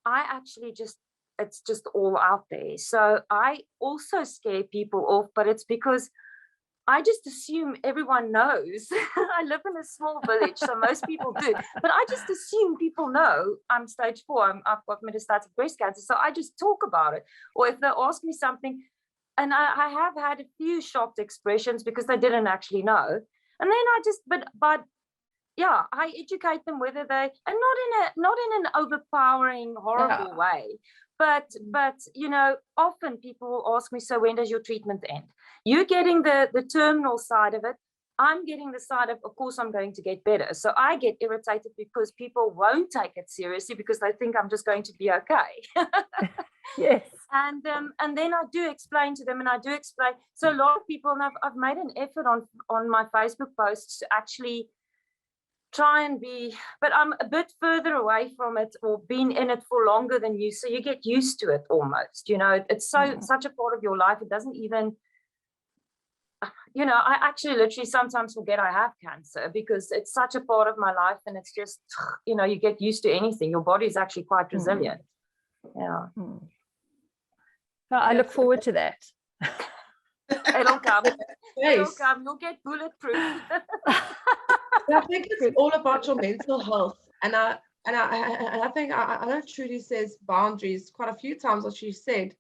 actually just, it's just all out there. So I also scare people off, but it's because I just assume everyone knows. I live in a small village, so most people do. But I just assume people know I'm stage 4. I've got metastatic breast cancer, so I just talk about it. Or if they ask me something, and I have had a few shocked expressions because they didn't actually know. And then I just, but yeah, I educate them whether they, and not in an overpowering, horrible way. But you know, often people will ask me, so when does your treatment end? You're getting the terminal side of it. I'm getting the side of course, I'm going to get better. So I get irritated because people won't take it seriously because they think I'm just going to be okay. Yes. And then I do explain to them, and I do explain. So a lot of people, and I've made an effort on my Facebook posts to actually try and be, but I'm a bit further away from it, or been in it for longer than you, so you get used to it almost. You know, it's such a part of your life. It doesn't even, you know, I actually literally sometimes forget I have cancer because it's such a part of my life, and it's just, you know, you get used to anything. Your body is actually quite resilient. Yeah. So I look forward to that. It'll come. It'll come. You'll get bulletproof. I think it's all about your mental health, and I think I know Trudy says boundaries quite a few times, what she said,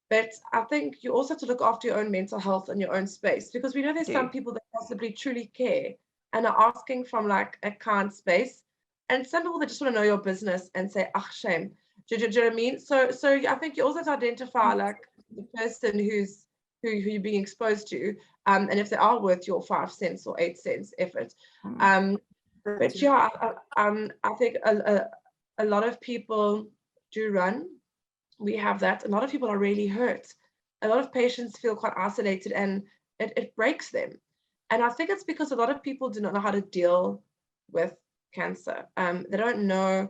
but I think you also have to look after your own mental health and your own space, because we know there's some people that possibly truly care and are asking from like a kind space, and some people that just want to know your business and say, "Ah, shame." Do you know what I mean? So I think you also have to identify like the person who you're being exposed to, and if they are worth your 5 cents or 8 cents effort. But yeah, I think a lot of people do run. We have that. A lot of people are really hurt. A lot of patients feel quite isolated, and it breaks them. And I think it's because a lot of people do not know how to deal with cancer. They don't know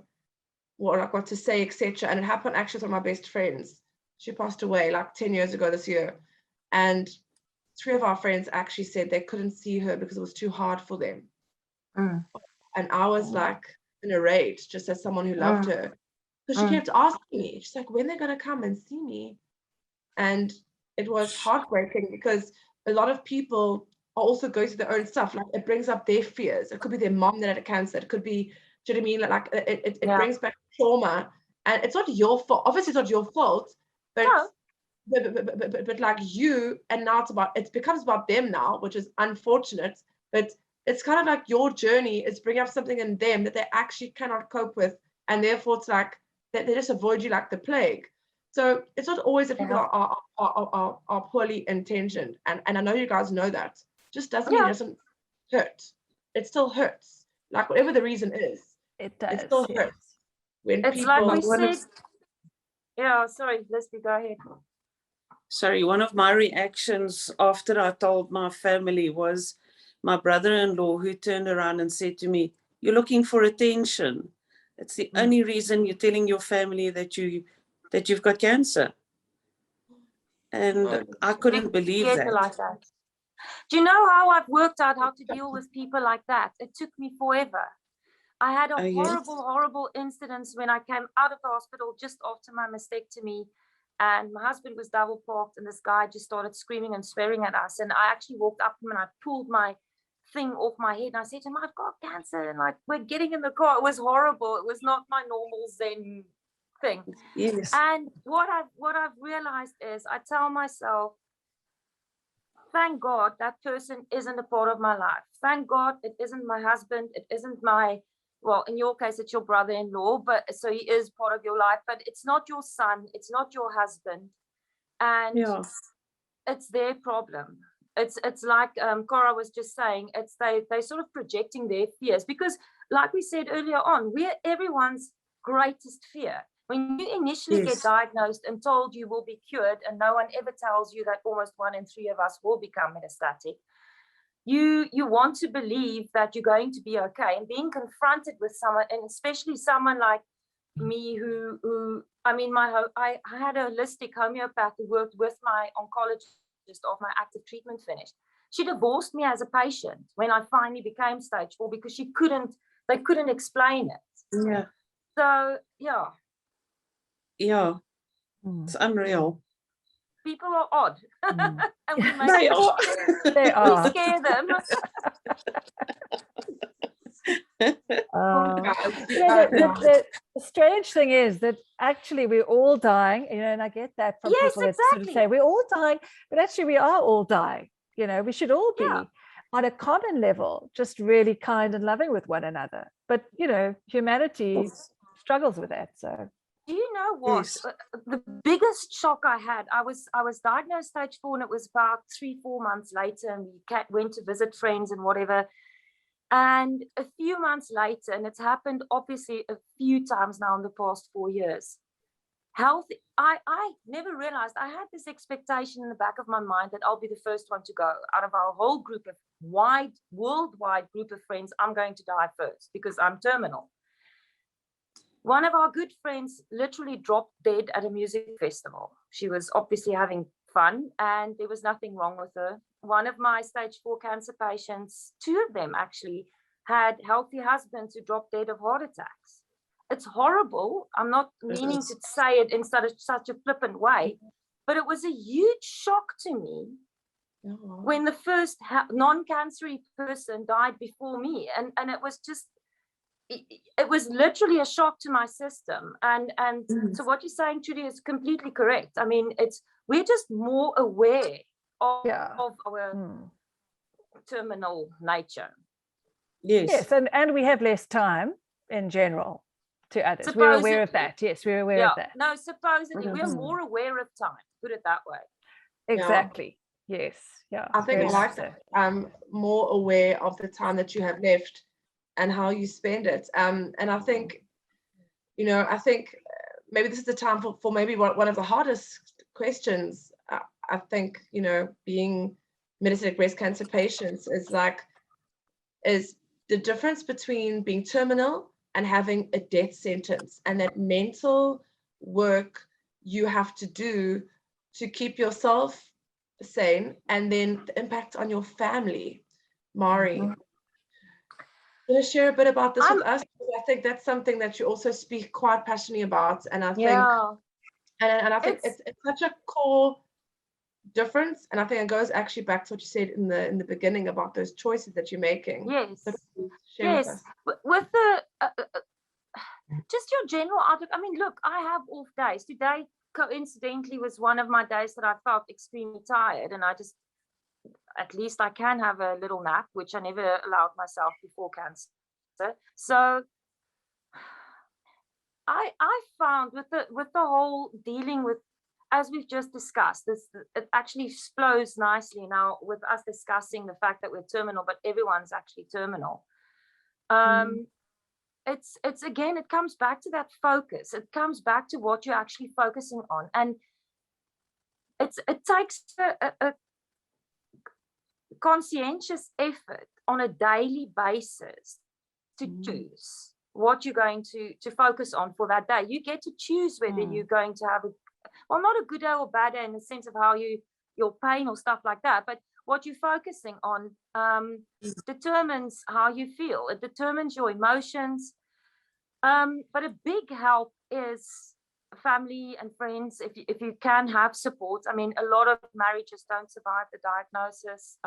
what to say, etc. And it happened actually with one of my best friends. She passed away like 10 years ago this year. And 3 of our friends actually said they couldn't see her because it was too hard for them. And I was like in a rage, just as someone who loved her. Because she kept asking me, she's like, when they're going to come and see me? And it was heartbreaking because a lot of people are also going through their own stuff. Like it brings up their fears. It could be their mom that had a cancer. It could be, do you know what I mean? Like it brings back trauma. And it's not your fault. Obviously, it's not your fault. But, but like you, and now it becomes about them now, which is unfortunate. But it's kind of like your journey is bringing up something in them that they actually cannot cope with. And therefore, it's like that they just avoid you like the plague. So it's not always that people are poorly intentioned. And I know you guys know that. Just doesn't mean it doesn't hurt. It still hurts. Like whatever the reason is. It does. It still hurts. When It's people, like we said. Yeah, sorry, Leslie, go ahead. Sorry, one of my reactions after I told my family was my brother-in-law, who turned around and said to me, "You're looking for attention. It's the only reason you're telling your family that you've got cancer." And I couldn't believe that. Like that. Do you know how I've worked out how to deal with people like that? It took me forever. I had a horrible incident when I came out of the hospital just after my mastectomy, and my husband was double parked, and this guy just started screaming and swearing at us. And I actually walked up to him and I pulled my thing off my head and I said to him, "I've got cancer." And like, we're getting in the car. It was horrible. It was not my normal Zen thing. Yes. And what I've realized is I tell myself, thank God that person isn't a part of my life. Thank God it isn't my husband. It isn't my, well, in your case, it's your brother-in-law, but so he is part of your life, but it's not your son. It's not your husband. And it's their problem. It's like Cora was just saying, it's they sort of projecting their fears, because like we said earlier on, we're everyone's greatest fear. When you initially get diagnosed and told you will be cured, and no one ever tells you that almost 1 in 3 of us will become metastatic, you want to believe that you're going to be okay. And being confronted with someone, and especially someone like me who I mean, I had a holistic homeopath who worked with my oncologist after my active treatment finished. She divorced me as a patient when I finally became stage 4 because they couldn't explain it. Yeah. So it's unreal. People are odd. And we They are. We scare them. The strange thing is that actually we're all dying, and I get that from people that sort of say we're all dying, but actually we are all dying. We should all be on a common level, just really kind and loving with one another. But humanity struggles with that. So do you know what? The biggest shock I had, I was diagnosed stage 4, and it was about 3-4 months later, and we went to visit friends and whatever. And a few months later, and it's happened obviously a few times now in the past 4 years, healthy. I never realized, I had this expectation in the back of my mind that I'll be the first one to go. Out of our whole group of worldwide group of friends, I'm going to die first because I'm terminal. One of our good friends literally dropped dead at a music festival. She was obviously having fun and there was nothing wrong with her. One of my stage 4 cancer patients, 2 of them actually, had healthy husbands who dropped dead of heart attacks. It's horrible. I'm not meaning to say it in such a flippant way, but it was a huge shock to me when the first non-cancery person died before me. And it was just, it was literally a shock to my system. And so what you're saying, Trudy, is completely correct. I mean, we're just more aware of our terminal nature. Yes, and we have less time in general to others. We're aware of that. Yes, we're aware of that. No, supposedly we're more aware of time, put it that way. Exactly. Yes. Yeah. I think I like that. I'm more aware of the time that you have left and how you spend it. And I think, I think maybe this is the time for maybe one of the hardest questions. I think, being metastatic breast cancer patients is the difference between being terminal and having a death sentence, and that mental work you have to do to keep yourself sane, and then the impact on your family. Mari, want to share a bit about this with us? I think that's something that you also speak quite passionately about, and I think, and I think it's such a core difference, and I think it goes actually back to what you said in the beginning about those choices that you're making. Yes, share with us. With the just your general outlook. I mean, look, I have off days. Today, coincidentally, was one of my days that I felt extremely tired, and I just, at least I can have a little nap, which I never allowed myself before cancer. So I found with the whole dealing with, as we've just discussed, this, it actually flows nicely now with us discussing the fact that we're terminal, but everyone's actually terminal. It's again, it comes back to that focus. It comes back to what you're actually focusing on, and it takes a conscientious effort on a daily basis to choose what you're going to focus on for that day. You get to choose whether you're going to have well, not a good day or bad day in the sense of how your pain or stuff like that, but what you're focusing on determines how you feel. It determines your emotions. But a big help is family and friends. If you can have support. I mean, a lot of marriages don't survive the diagnosis.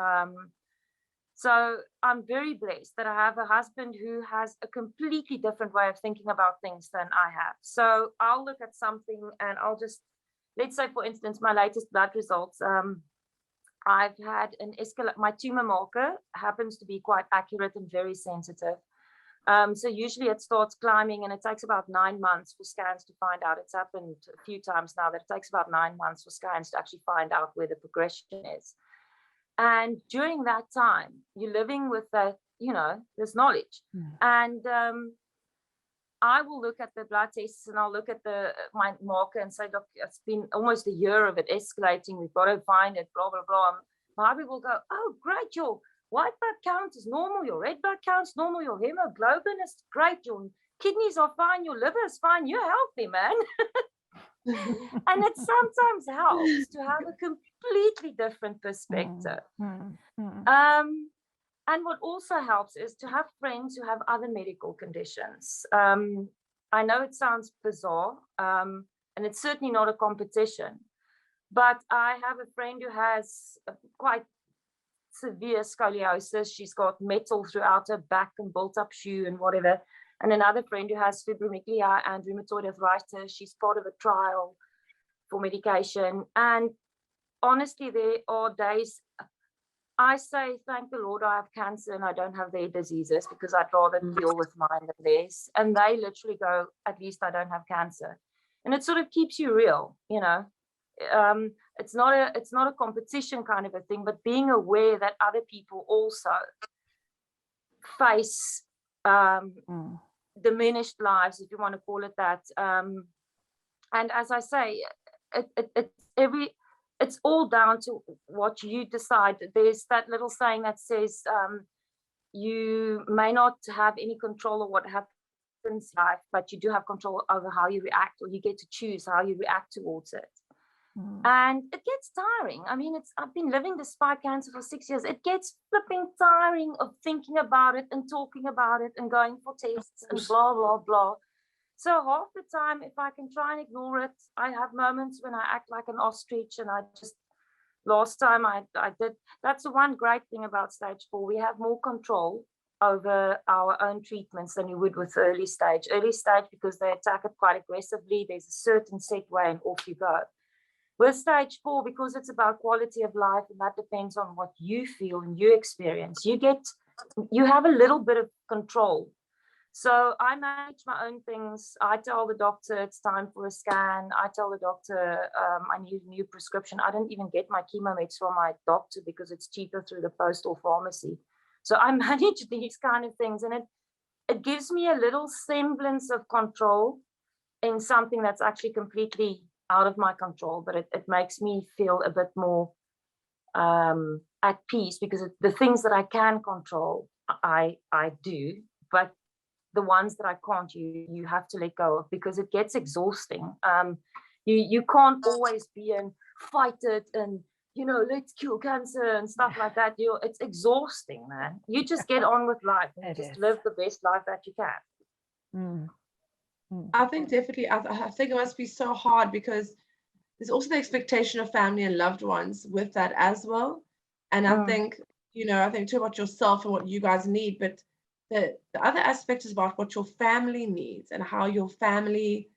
So I'm very blessed that I have a husband who has a completely different way of thinking about things than I have. So I'll look at something and I'll just, let's say, for instance, my latest blood results. I've had an my tumor marker happens to be quite accurate and very sensitive. So usually it starts climbing, and it takes about 9 months for scans to find out. It's happened a few times now that it takes about 9 months for scans to actually find out where the progression is. And during that time, you're living with that, this knowledge. And I will look at the blood tests, and I'll look at my marker and say, look, it's been almost a year of it escalating. We've got to find it, blah, blah, blah. My hubby will go, oh, great, your white blood count is normal, your red blood count is normal, your hemoglobin is great, your kidneys are fine, your liver is fine, you're healthy, man. And it sometimes helps to have a completely different perspective. And what also helps is to have friends who have other medical conditions. I know it sounds bizarre, and it's certainly not a competition, but I have a friend who has quite severe scoliosis. She's got metal throughout her back and built up shoe and whatever. And another friend who has fibromyalgia and rheumatoid arthritis. She's part of a trial for medication. And honestly, there are days I say, thank the Lord I have cancer and I don't have their diseases, because I'd rather deal with mine than theirs. And they literally go, at least I don't have cancer. And it sort of keeps you real, It's not a competition kind of a thing, but being aware that other people also face diminished lives, if you want to call it that. And as I say, it's all down to what you decide. There's that little saying that says, you may not have any control of what happens in life, but you do have control over how you react, or you get to choose how you react towards it. And it gets tiring. I mean, I've been living despite cancer for 6 years. It gets flipping tiring of thinking about it and talking about it and going for tests and blah, blah, blah. So half the time, if I can try and ignore it, I have moments when I act like an ostrich, and last time I did. That's the one great thing about stage 4. We have more control over our own treatments than you would with early stage. Early stage, because they attack it quite aggressively, there's a certain set way and off you go. With stage 4, because it's about quality of life, and that depends on what you feel and you experience, you have a little bit of control. So I manage my own things. I tell the doctor it's time for a scan. I tell the doctor I need a new prescription. I don't even get my chemo meds from my doctor because it's cheaper through the postal pharmacy. So I manage these kind of things, and it gives me a little semblance of control in something that's actually completely out of my control, but it makes me feel a bit more at peace, because the things that I can control, I do, but the ones that I can't, you have to let go of, because it gets exhausting. You can't always be and fight it and, you know, let's cure cancer and stuff like that. It's exhausting, man. You just get on with life and just live the best life that you can. I think definitely, I think it must be so hard, because there's also the expectation of family and loved ones with that as well. And I think, you know, I think too about yourself and what you guys need, but the other aspect is about what your family needs and how your family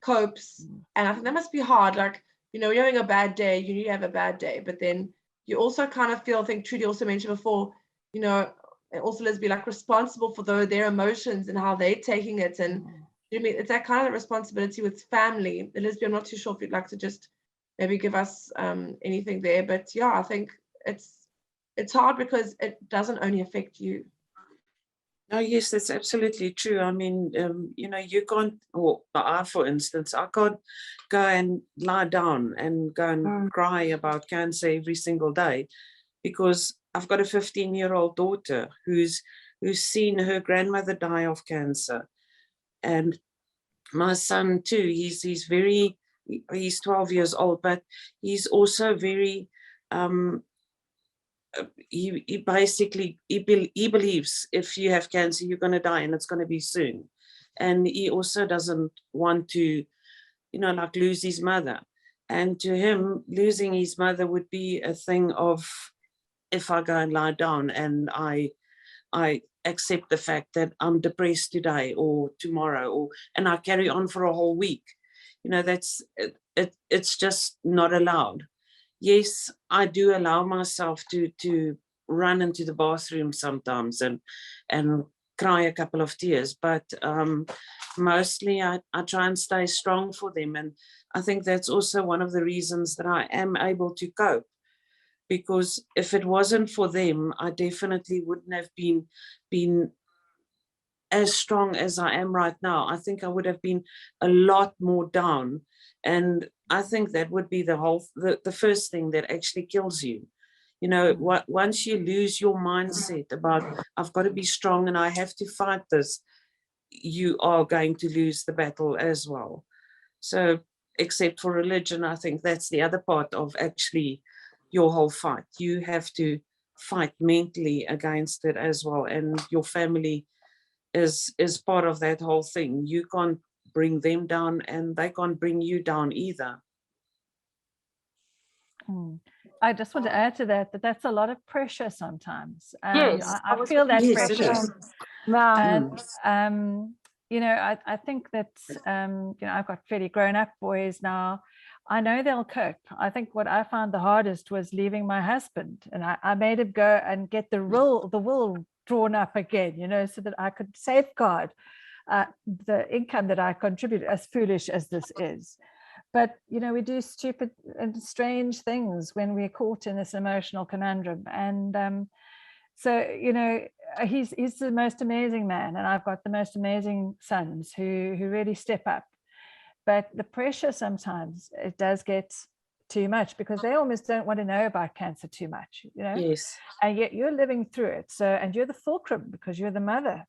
copes. And I think that must be hard. Like, you know, you're having a bad day, you need to have a bad day, but then you also kind of feel, I think Trudy also mentioned before, you know, also let's be like responsible for their emotions and how they're taking it. And you know, it's that kind of responsibility with family. Elizabeth, I'm not too sure if you'd like to just maybe give us anything there, but yeah, I think it's hard because it doesn't only affect you. Oh, yes, that's absolutely true. I mean, you know, you can't, or I, for instance, I can't go and lie down and go and cry about cancer every single day, because I've got a 15-year-old daughter who's seen her grandmother die of cancer. And my son too, he's 12 years old, but he's also very, he basically believes if you have cancer, you're going to die and it's going to be soon. And he also doesn't want to, you know, like lose his mother. And to him, losing his mother would be a thing of, if I go and lie down and I accept the fact that I'm depressed today or tomorrow, and I carry on for a whole week, you know, it's just not allowed. Yes, I do allow myself to run into the bathroom sometimes and cry a couple of tears, but mostly I try and stay strong for them. And I think that's also one of the reasons that I am able to cope, because if it wasn't for them, I definitely wouldn't have been as strong as I am right now. I think I would have been a lot more down. And I think that would be the first thing that actually kills you. You know, once you lose your mindset about, I've got to be strong and I have to fight this, you are going to lose the battle as well. So, except for religion, I think that's the other part of actually your whole fight. You have to fight mentally against it as well. And your family is part of that whole thing. You can't bring them down and they can't bring you down either. I just want to add to that that's a lot of pressure sometimes. Yes, I feel that pressure. And you know, I think that you know, I've got fairly grown up boys now. I know they'll cope. I think what I found the hardest was leaving my husband, and I made him go and get the will drawn up again, you know, so that I could safeguard the income that I contribute, as foolish as this is. But, you know, we do stupid and strange things when we're caught in this emotional conundrum. And so, you know, he's the most amazing man, and I've got the most amazing sons who really step up. But the pressure sometimes, it does get too much, because they almost don't want to know about cancer too much, you know. Yes. And yet you're living through it. So, and you're the fulcrum because you're the mother.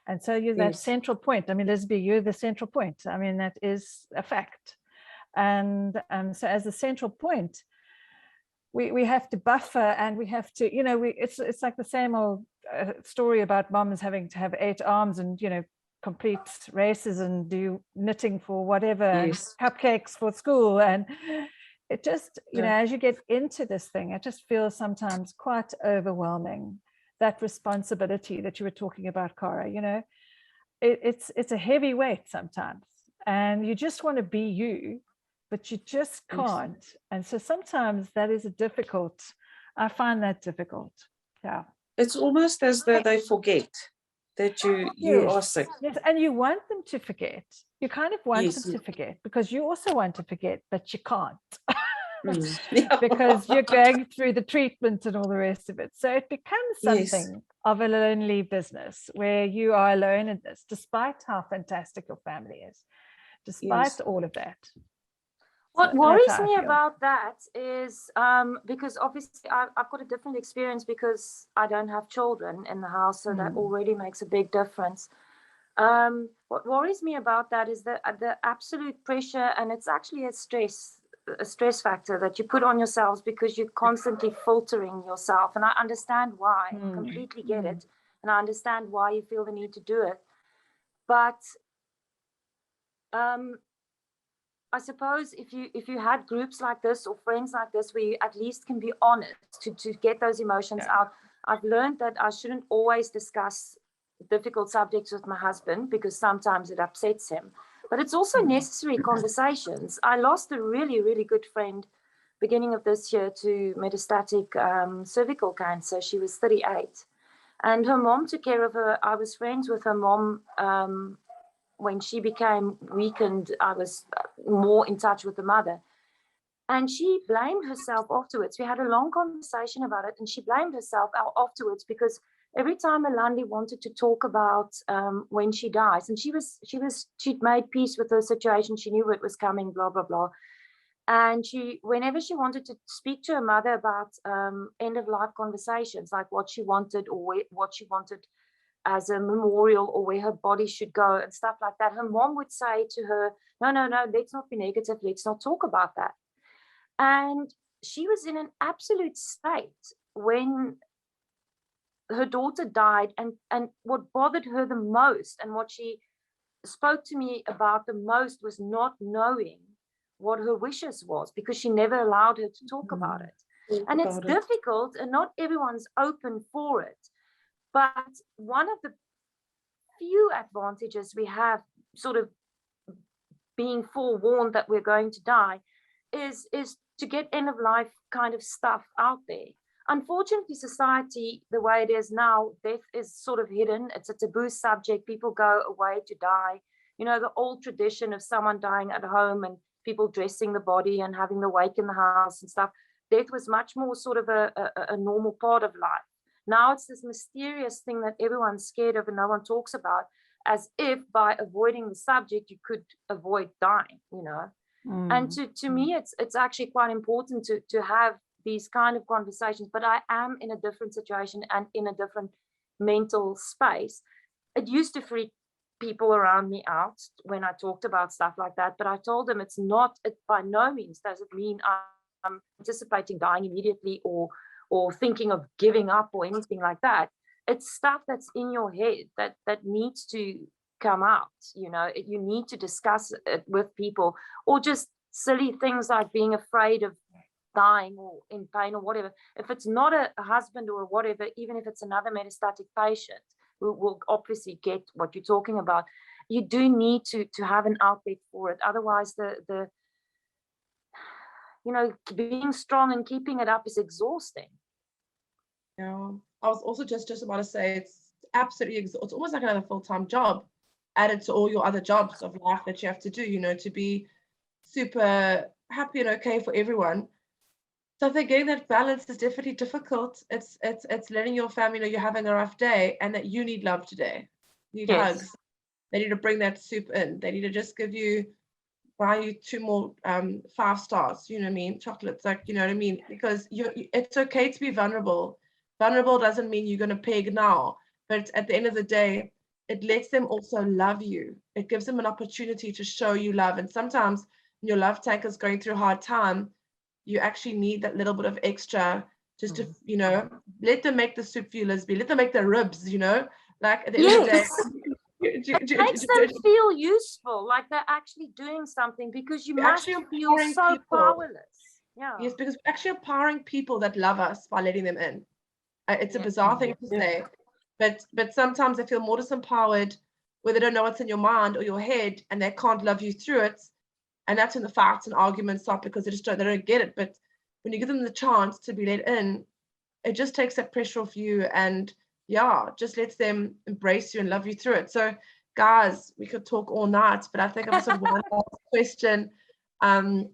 And so you're that central point. I mean, Elizabeth, you're the central point. I mean, that is a fact. And so as a central point, we have to buffer, and we have to, you know, it's like the same old story about moms having to have 8 arms and, you know, complete races and do knitting for whatever, and cupcakes for school. And it just, you know, as you get into this thing, it just feels sometimes quite overwhelming, that responsibility that you were talking about, Cara. You know, it's a heavy weight sometimes, and you just want to be you, but you just can't. And so sometimes that is I find that difficult. Yeah. It's almost as though they forget that you are sick. Yes, and you want them to forget. You kind of want them to forget, because you also want to forget, but you can't. Because you're going through the treatment and all the rest of it. So it becomes something of a lonely business where you are alone in this, despite how fantastic your family is, despite all of that. What So worries that's how I me feel. about that is because obviously I've got a different experience because I don't have children in the house, so that already makes a big difference. What worries me about that is the absolute pressure, and it's actually a stress factor that you put on yourselves because you're constantly filtering yourself. And I understand why, I completely get it, and I understand why you feel the need to do it. But I suppose if you had groups like this or friends like this where you at least can be honest to get those emotions out. I've learned that I shouldn't always discuss difficult subjects with my husband because sometimes it upsets him. But it's also necessary conversations. I lost a really, really good friend beginning of this year to metastatic cervical cancer. She was 38. And her mom took care of her. I was friends with her mom when she became weakened. I was more in touch with the mother. And she blamed herself afterwards. We had a long conversation about it, and she blamed herself afterwards because every time Alandi wanted to talk about when she dies, and she'd made peace with her situation. She knew it was coming, blah, blah, blah. And whenever she wanted to speak to her mother about end of life conversations, like what she wanted or what she wanted as a memorial or where her body should go and stuff like that, her mom would say to her, no, let's not be negative. Let's not talk about that. And she was in an absolute state when her daughter died. And what bothered her the most and what she spoke to me about the most was not knowing what her wishes was, because she never allowed her to talk about it. And it's difficult, and not everyone's open for it. But one of the few advantages we have, sort of being forewarned that we're going to die, is to get end of life kind of stuff out there. Unfortunately, society, the way it is now, death is sort of hidden. It's a taboo subject. People go away to die. You know, the old tradition of someone dying at home and people dressing the body and having the wake in the house and stuff. Death was much more sort of a normal part of life. Now it's this mysterious thing that everyone's scared of and no one talks about, as if by avoiding the subject, you could avoid dying, you know. And to me, it's actually quite important to have these kind of conversations. But I am in a different situation and in a different mental space. It used to freak people around me out when I talked about stuff like that. But I told them it by no means does it mean I'm anticipating dying immediately or thinking of giving up or anything like that. It's stuff that's in your head that needs to come out. You know, you need to discuss it with people, or just silly things like being afraid of dying or in pain or whatever. If it's not a husband or whatever, even if it's another metastatic patient who will obviously get what you're talking about, you do need to have an outlet for it. Otherwise, the you know, being strong and keeping it up is exhausting. Yeah, I was also just about to say it's absolutely it's almost like another full-time job added to all your other jobs of life that you have to do, you know, to be super happy and okay for everyone. So I think getting that balance is definitely difficult. It's letting your family know you're having a rough day and that you need love today. You need hugs. They need to bring that soup in. They need to just buy you 2 more 5 stars, you know what I mean? Chocolates, like, you know what I mean? Because it's okay to be vulnerable. Vulnerable doesn't mean you're going to peg now, but at the end of the day, it lets them also love you. It gives them an opportunity to show you love. And sometimes when your love tank is going through a hard time, you actually need that little bit of extra just to, you know, let them make the soup for you, Lisby. Let them make the ribs, you know? Like at the end of the day, it makes them feel useful, like they're actually doing something, because you must feel so powerless. Yeah. Yes, because we're actually empowering people that love us by letting them in. It's a bizarre thing to say, but sometimes they feel more disempowered where they don't know what's in your mind or your head and they can't love you through it. And that's when the fights and arguments start, because they don't get it. But when you give them the chance to be let in, it just takes that pressure off you, and just lets them embrace you and love you through it. So guys, we could talk all night, but I think I've sort of one last question I'm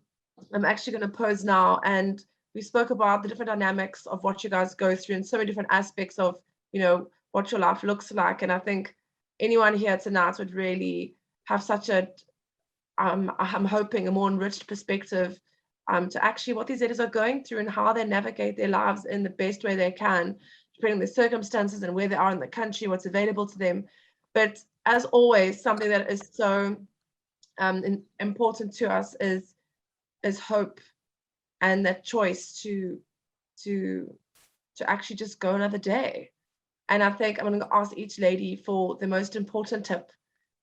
actually going to pose now. And we spoke about the different dynamics of what you guys go through and so many different aspects of, you know, what your life looks like. And I think anyone here tonight would really have such a I'm hoping, a more enriched perspective to actually what these ladies are going through and how they navigate their lives in the best way they can, depending on their circumstances and where they are in the country, what's available to them. But as always, something that is so important to us is hope and that choice to actually just go another day. And I think I'm going to ask each lady for the most important tip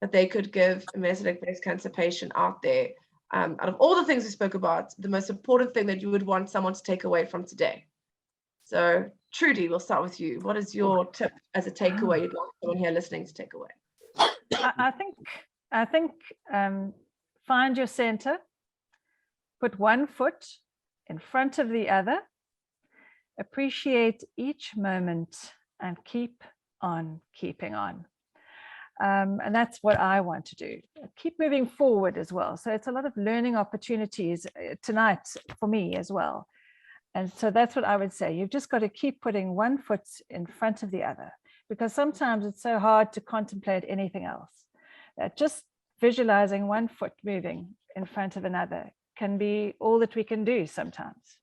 that they could give a metastatic breast cancer patient out there. Out of all the things we spoke about, the most important thing that you would want someone to take away from today. So Trudy, we'll start with you. What is your tip as a takeaway you'd like someone here listening to take away? I think find your center, put one foot in front of the other, appreciate each moment, and keep on keeping on. And that's what I want to do. Keep moving forward as well. So it's a lot of learning opportunities tonight for me as well. And so that's what I would say. You've just got to keep putting one foot in front of the other, because sometimes it's so hard to contemplate anything else. Just visualizing one foot moving in front of another can be all that we can do sometimes.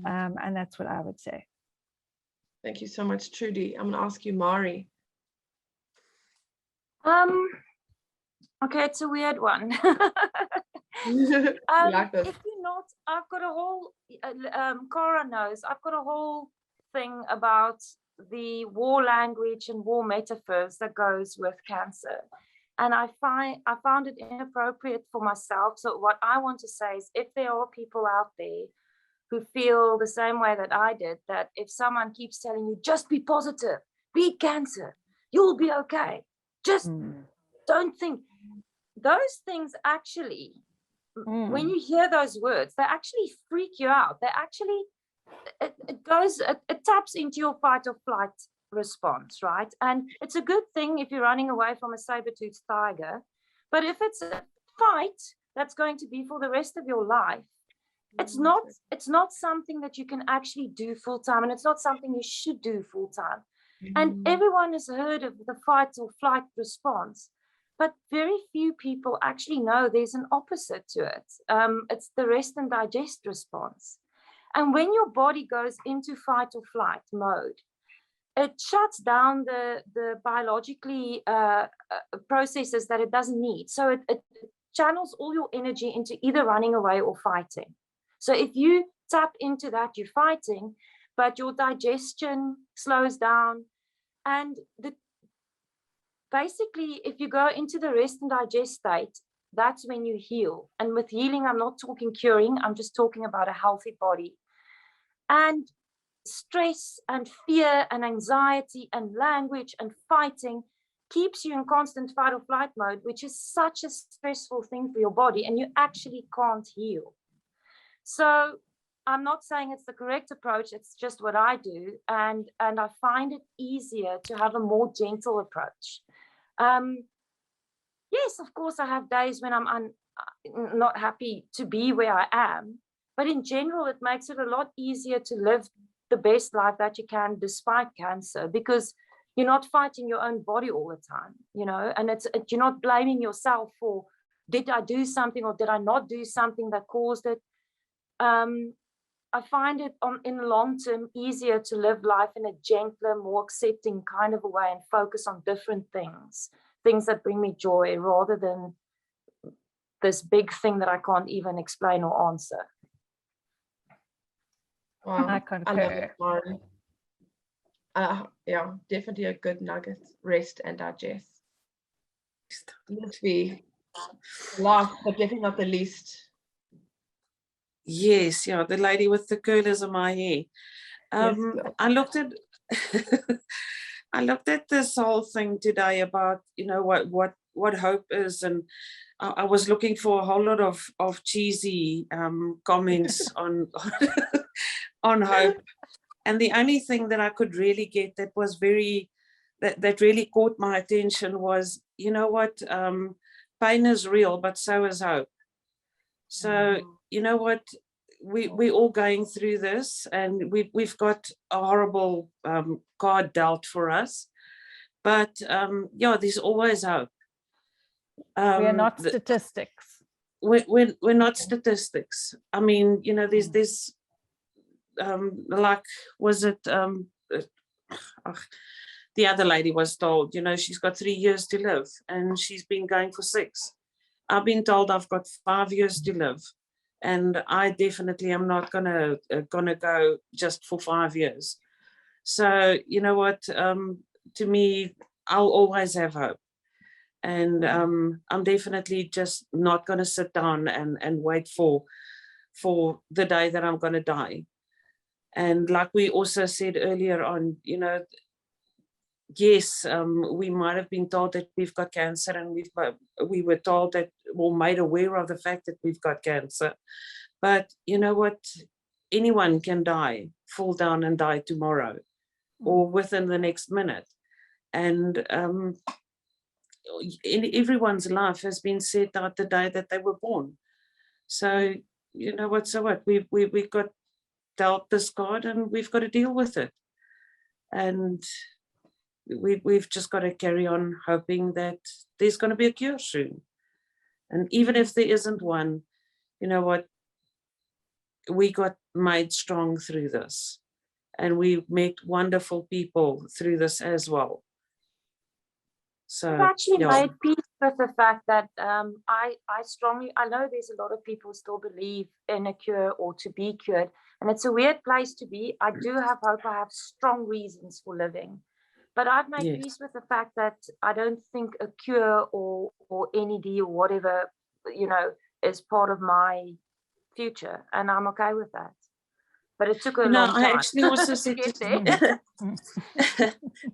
And that's what I would say. Thank you so much, Trudy. I'm going to ask you, Mari. Okay, it's a weird one. Like this. If you're not, I've got a whole, Cara knows, I've got a whole thing about the war language and war metaphors that goes with cancer. And I found it inappropriate for myself. So what I want to say is, if there are people out there who feel the same way that I did, that if someone keeps telling you, just be positive, beat cancer, you'll be okay, just don't think, those things actually, when you hear those words, they actually freak you out. They actually, it taps into your fight or flight response, right? And it's a good thing if you're running away from a saber-toothed tiger, but if it's a fight that's going to be for the rest of your life, it's not something that you can actually do full-time, and it's not something you should do full-time. And everyone has heard of the fight or flight response, but very few people actually know there's an opposite to it. It's the rest and digest response. And when your body goes into fight or flight mode, it shuts down the biologically processes that it doesn't need. So it channels all your energy into either running away or fighting. So if you tap into that, you're fighting, but your digestion slows down. And basically, if you go into the rest and digest state, that's when you heal. And with healing, I'm not talking curing, I'm just talking about a healthy body. And stress and fear and anxiety and language and fighting keeps you in constant fight or flight mode, which is such a stressful thing for your body, and you actually can't heal. So I'm not saying it's the correct approach, it's just what I do, and I find it easier to have a more gentle approach. Yes, of course, I have days when I'm not happy to be where I am, but in general, it makes it a lot easier to live the best life that you can despite cancer, because you're not fighting your own body all the time, you know, and you're not blaming yourself for, did I do something or did I not do something that caused it? I find it in the long term easier to live life in a gentler, more accepting kind of a way and focus on different things that bring me joy, rather than this big thing that I can't even explain or answer. Wow, I love it, Mari. Yeah, definitely a good nugget. Rest and digest. Let's be last, but definitely not the least. Yes, yeah, the lady with the curlers in my hair. Yes, I looked at I looked at this whole thing today about, you know, what hope is, and I was looking for a whole lot of cheesy comments on on hope, and the only thing that I could really get that was that really caught my attention was, you know what, pain is real, but so is hope. So you know what, we're all going through this, and we've got a horrible card dealt for us, but yeah, there's always hope. We are not statistics. We're not statistics. I mean, you know, there's this, like, was it, the other lady was told, you know, she's got 3 years to live, and she's been going for 6. I've been told I've got 5 years to live, and I definitely am not gonna go just for 5 years. So, you know what, to me, I'll always have hope. And I'm definitely just not going to sit down and wait for the day that I'm going to die. And like we also said earlier on, you know, yes, we might have been told that we've got cancer, and we were told that, well, made aware of the fact that we've got cancer. But you know what? Anyone can die, fall down and die tomorrow, or within the next minute. And in everyone's life has been set out the day that they were born. So you know what? So what? We've got dealt this card, and we've got to deal with it. And we've just got to carry on hoping that there's going to be a cure soon. And even if there isn't one, you know what? We got made strong through this, and we met wonderful people through this as well. So I've actually yeah. made peace with the fact that I know there's a lot of people still believe in a cure or to be cured, and it's a weird place to be. I do have hope. I have strong reasons for living, but I've made peace with the fact that I don't think a cure or NED or whatever, you know, is part of my future, and I'm okay with that. But it took a long time. I actually also said to get there.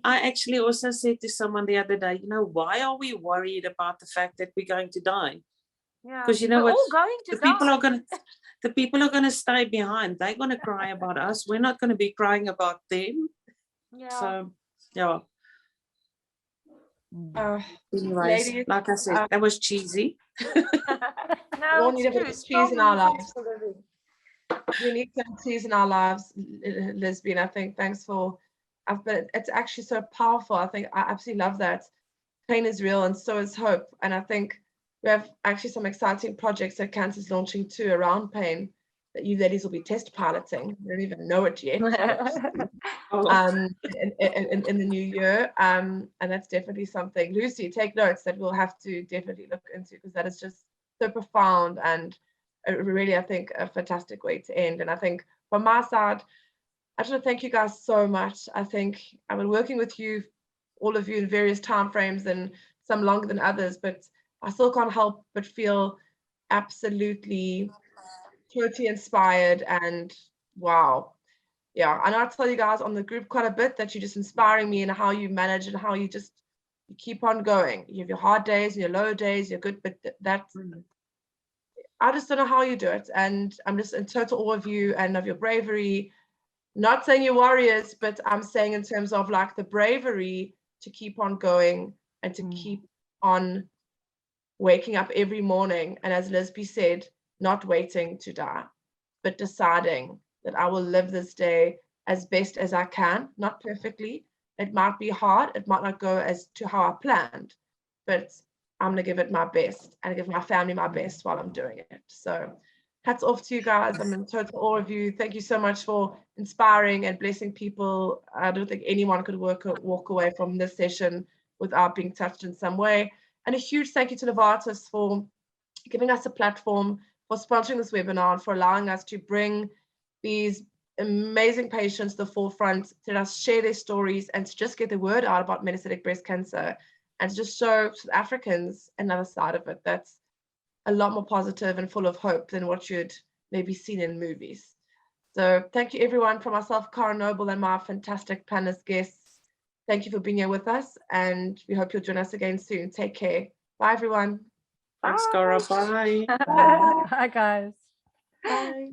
I actually also said to someone the other day, you know, why are we worried about the fact that we're going to die? Yeah, because you know we're what, all going to die. the people are gonna stay behind. They're gonna cry about us. We're not gonna be crying about them. Yeah. So yeah. Anyways, ladies, like I said, that was cheesy. No, we all it's need a bit true. of cheese in our Strong lives. reasons for living. We need some cheese in our lives, Lesbian. I think thanks for, but it's actually so powerful. I think I absolutely love that. Pain is real, and so is hope. And I think we have actually some exciting projects that CANSA is launching too around pain that you ladies will be test piloting. We don't even know it yet. In the new year. And that's definitely something, Lucy, take notes, that we'll have to definitely look into, because that is just so profound and really, I think, a fantastic way to end. And I think from my side, I just want to thank you guys so much. I think I've been working with you, all of you, in various time frames, and some longer than others, but I still can't help but feel absolutely totally inspired. And wow, yeah, I know I tell you guys on the group quite a bit that you're just inspiring me, and how you manage and how you keep on going. You have your hard days and your low days, you're good, but that's, I just don't know how you do it. And I'm just in total awe of you and of your bravery. Not saying you're warriors, but I'm saying in terms of like the bravery to keep on going and to keep on waking up every morning. And as Lisby said, not waiting to die, but deciding that I will live this day as best as I can, not perfectly. It might be hard. It might not go as to how I planned, but I'm going to give it my best and give my family my best while I'm doing it. So hats off to you guys. I'm in total awe of you. Thank you so much for inspiring and blessing people. I don't think anyone could walk away from this session without being touched in some way. And a huge thank you to Novartis for giving us a platform, for sponsoring this webinar, and for allowing us to bring these amazing patients to the forefront, to us share their stories, and to just get the word out about metastatic breast cancer, and to just show South Africans another side of it that's a lot more positive and full of hope than what you'd maybe seen in movies. So thank you everyone, from myself, Cara Noble, and my fantastic panelist guests. Thank you for being here with us, and we hope you'll join us again soon. Take care. Bye everyone. Thanks, Cara. Bye. Bye, guys. Bye.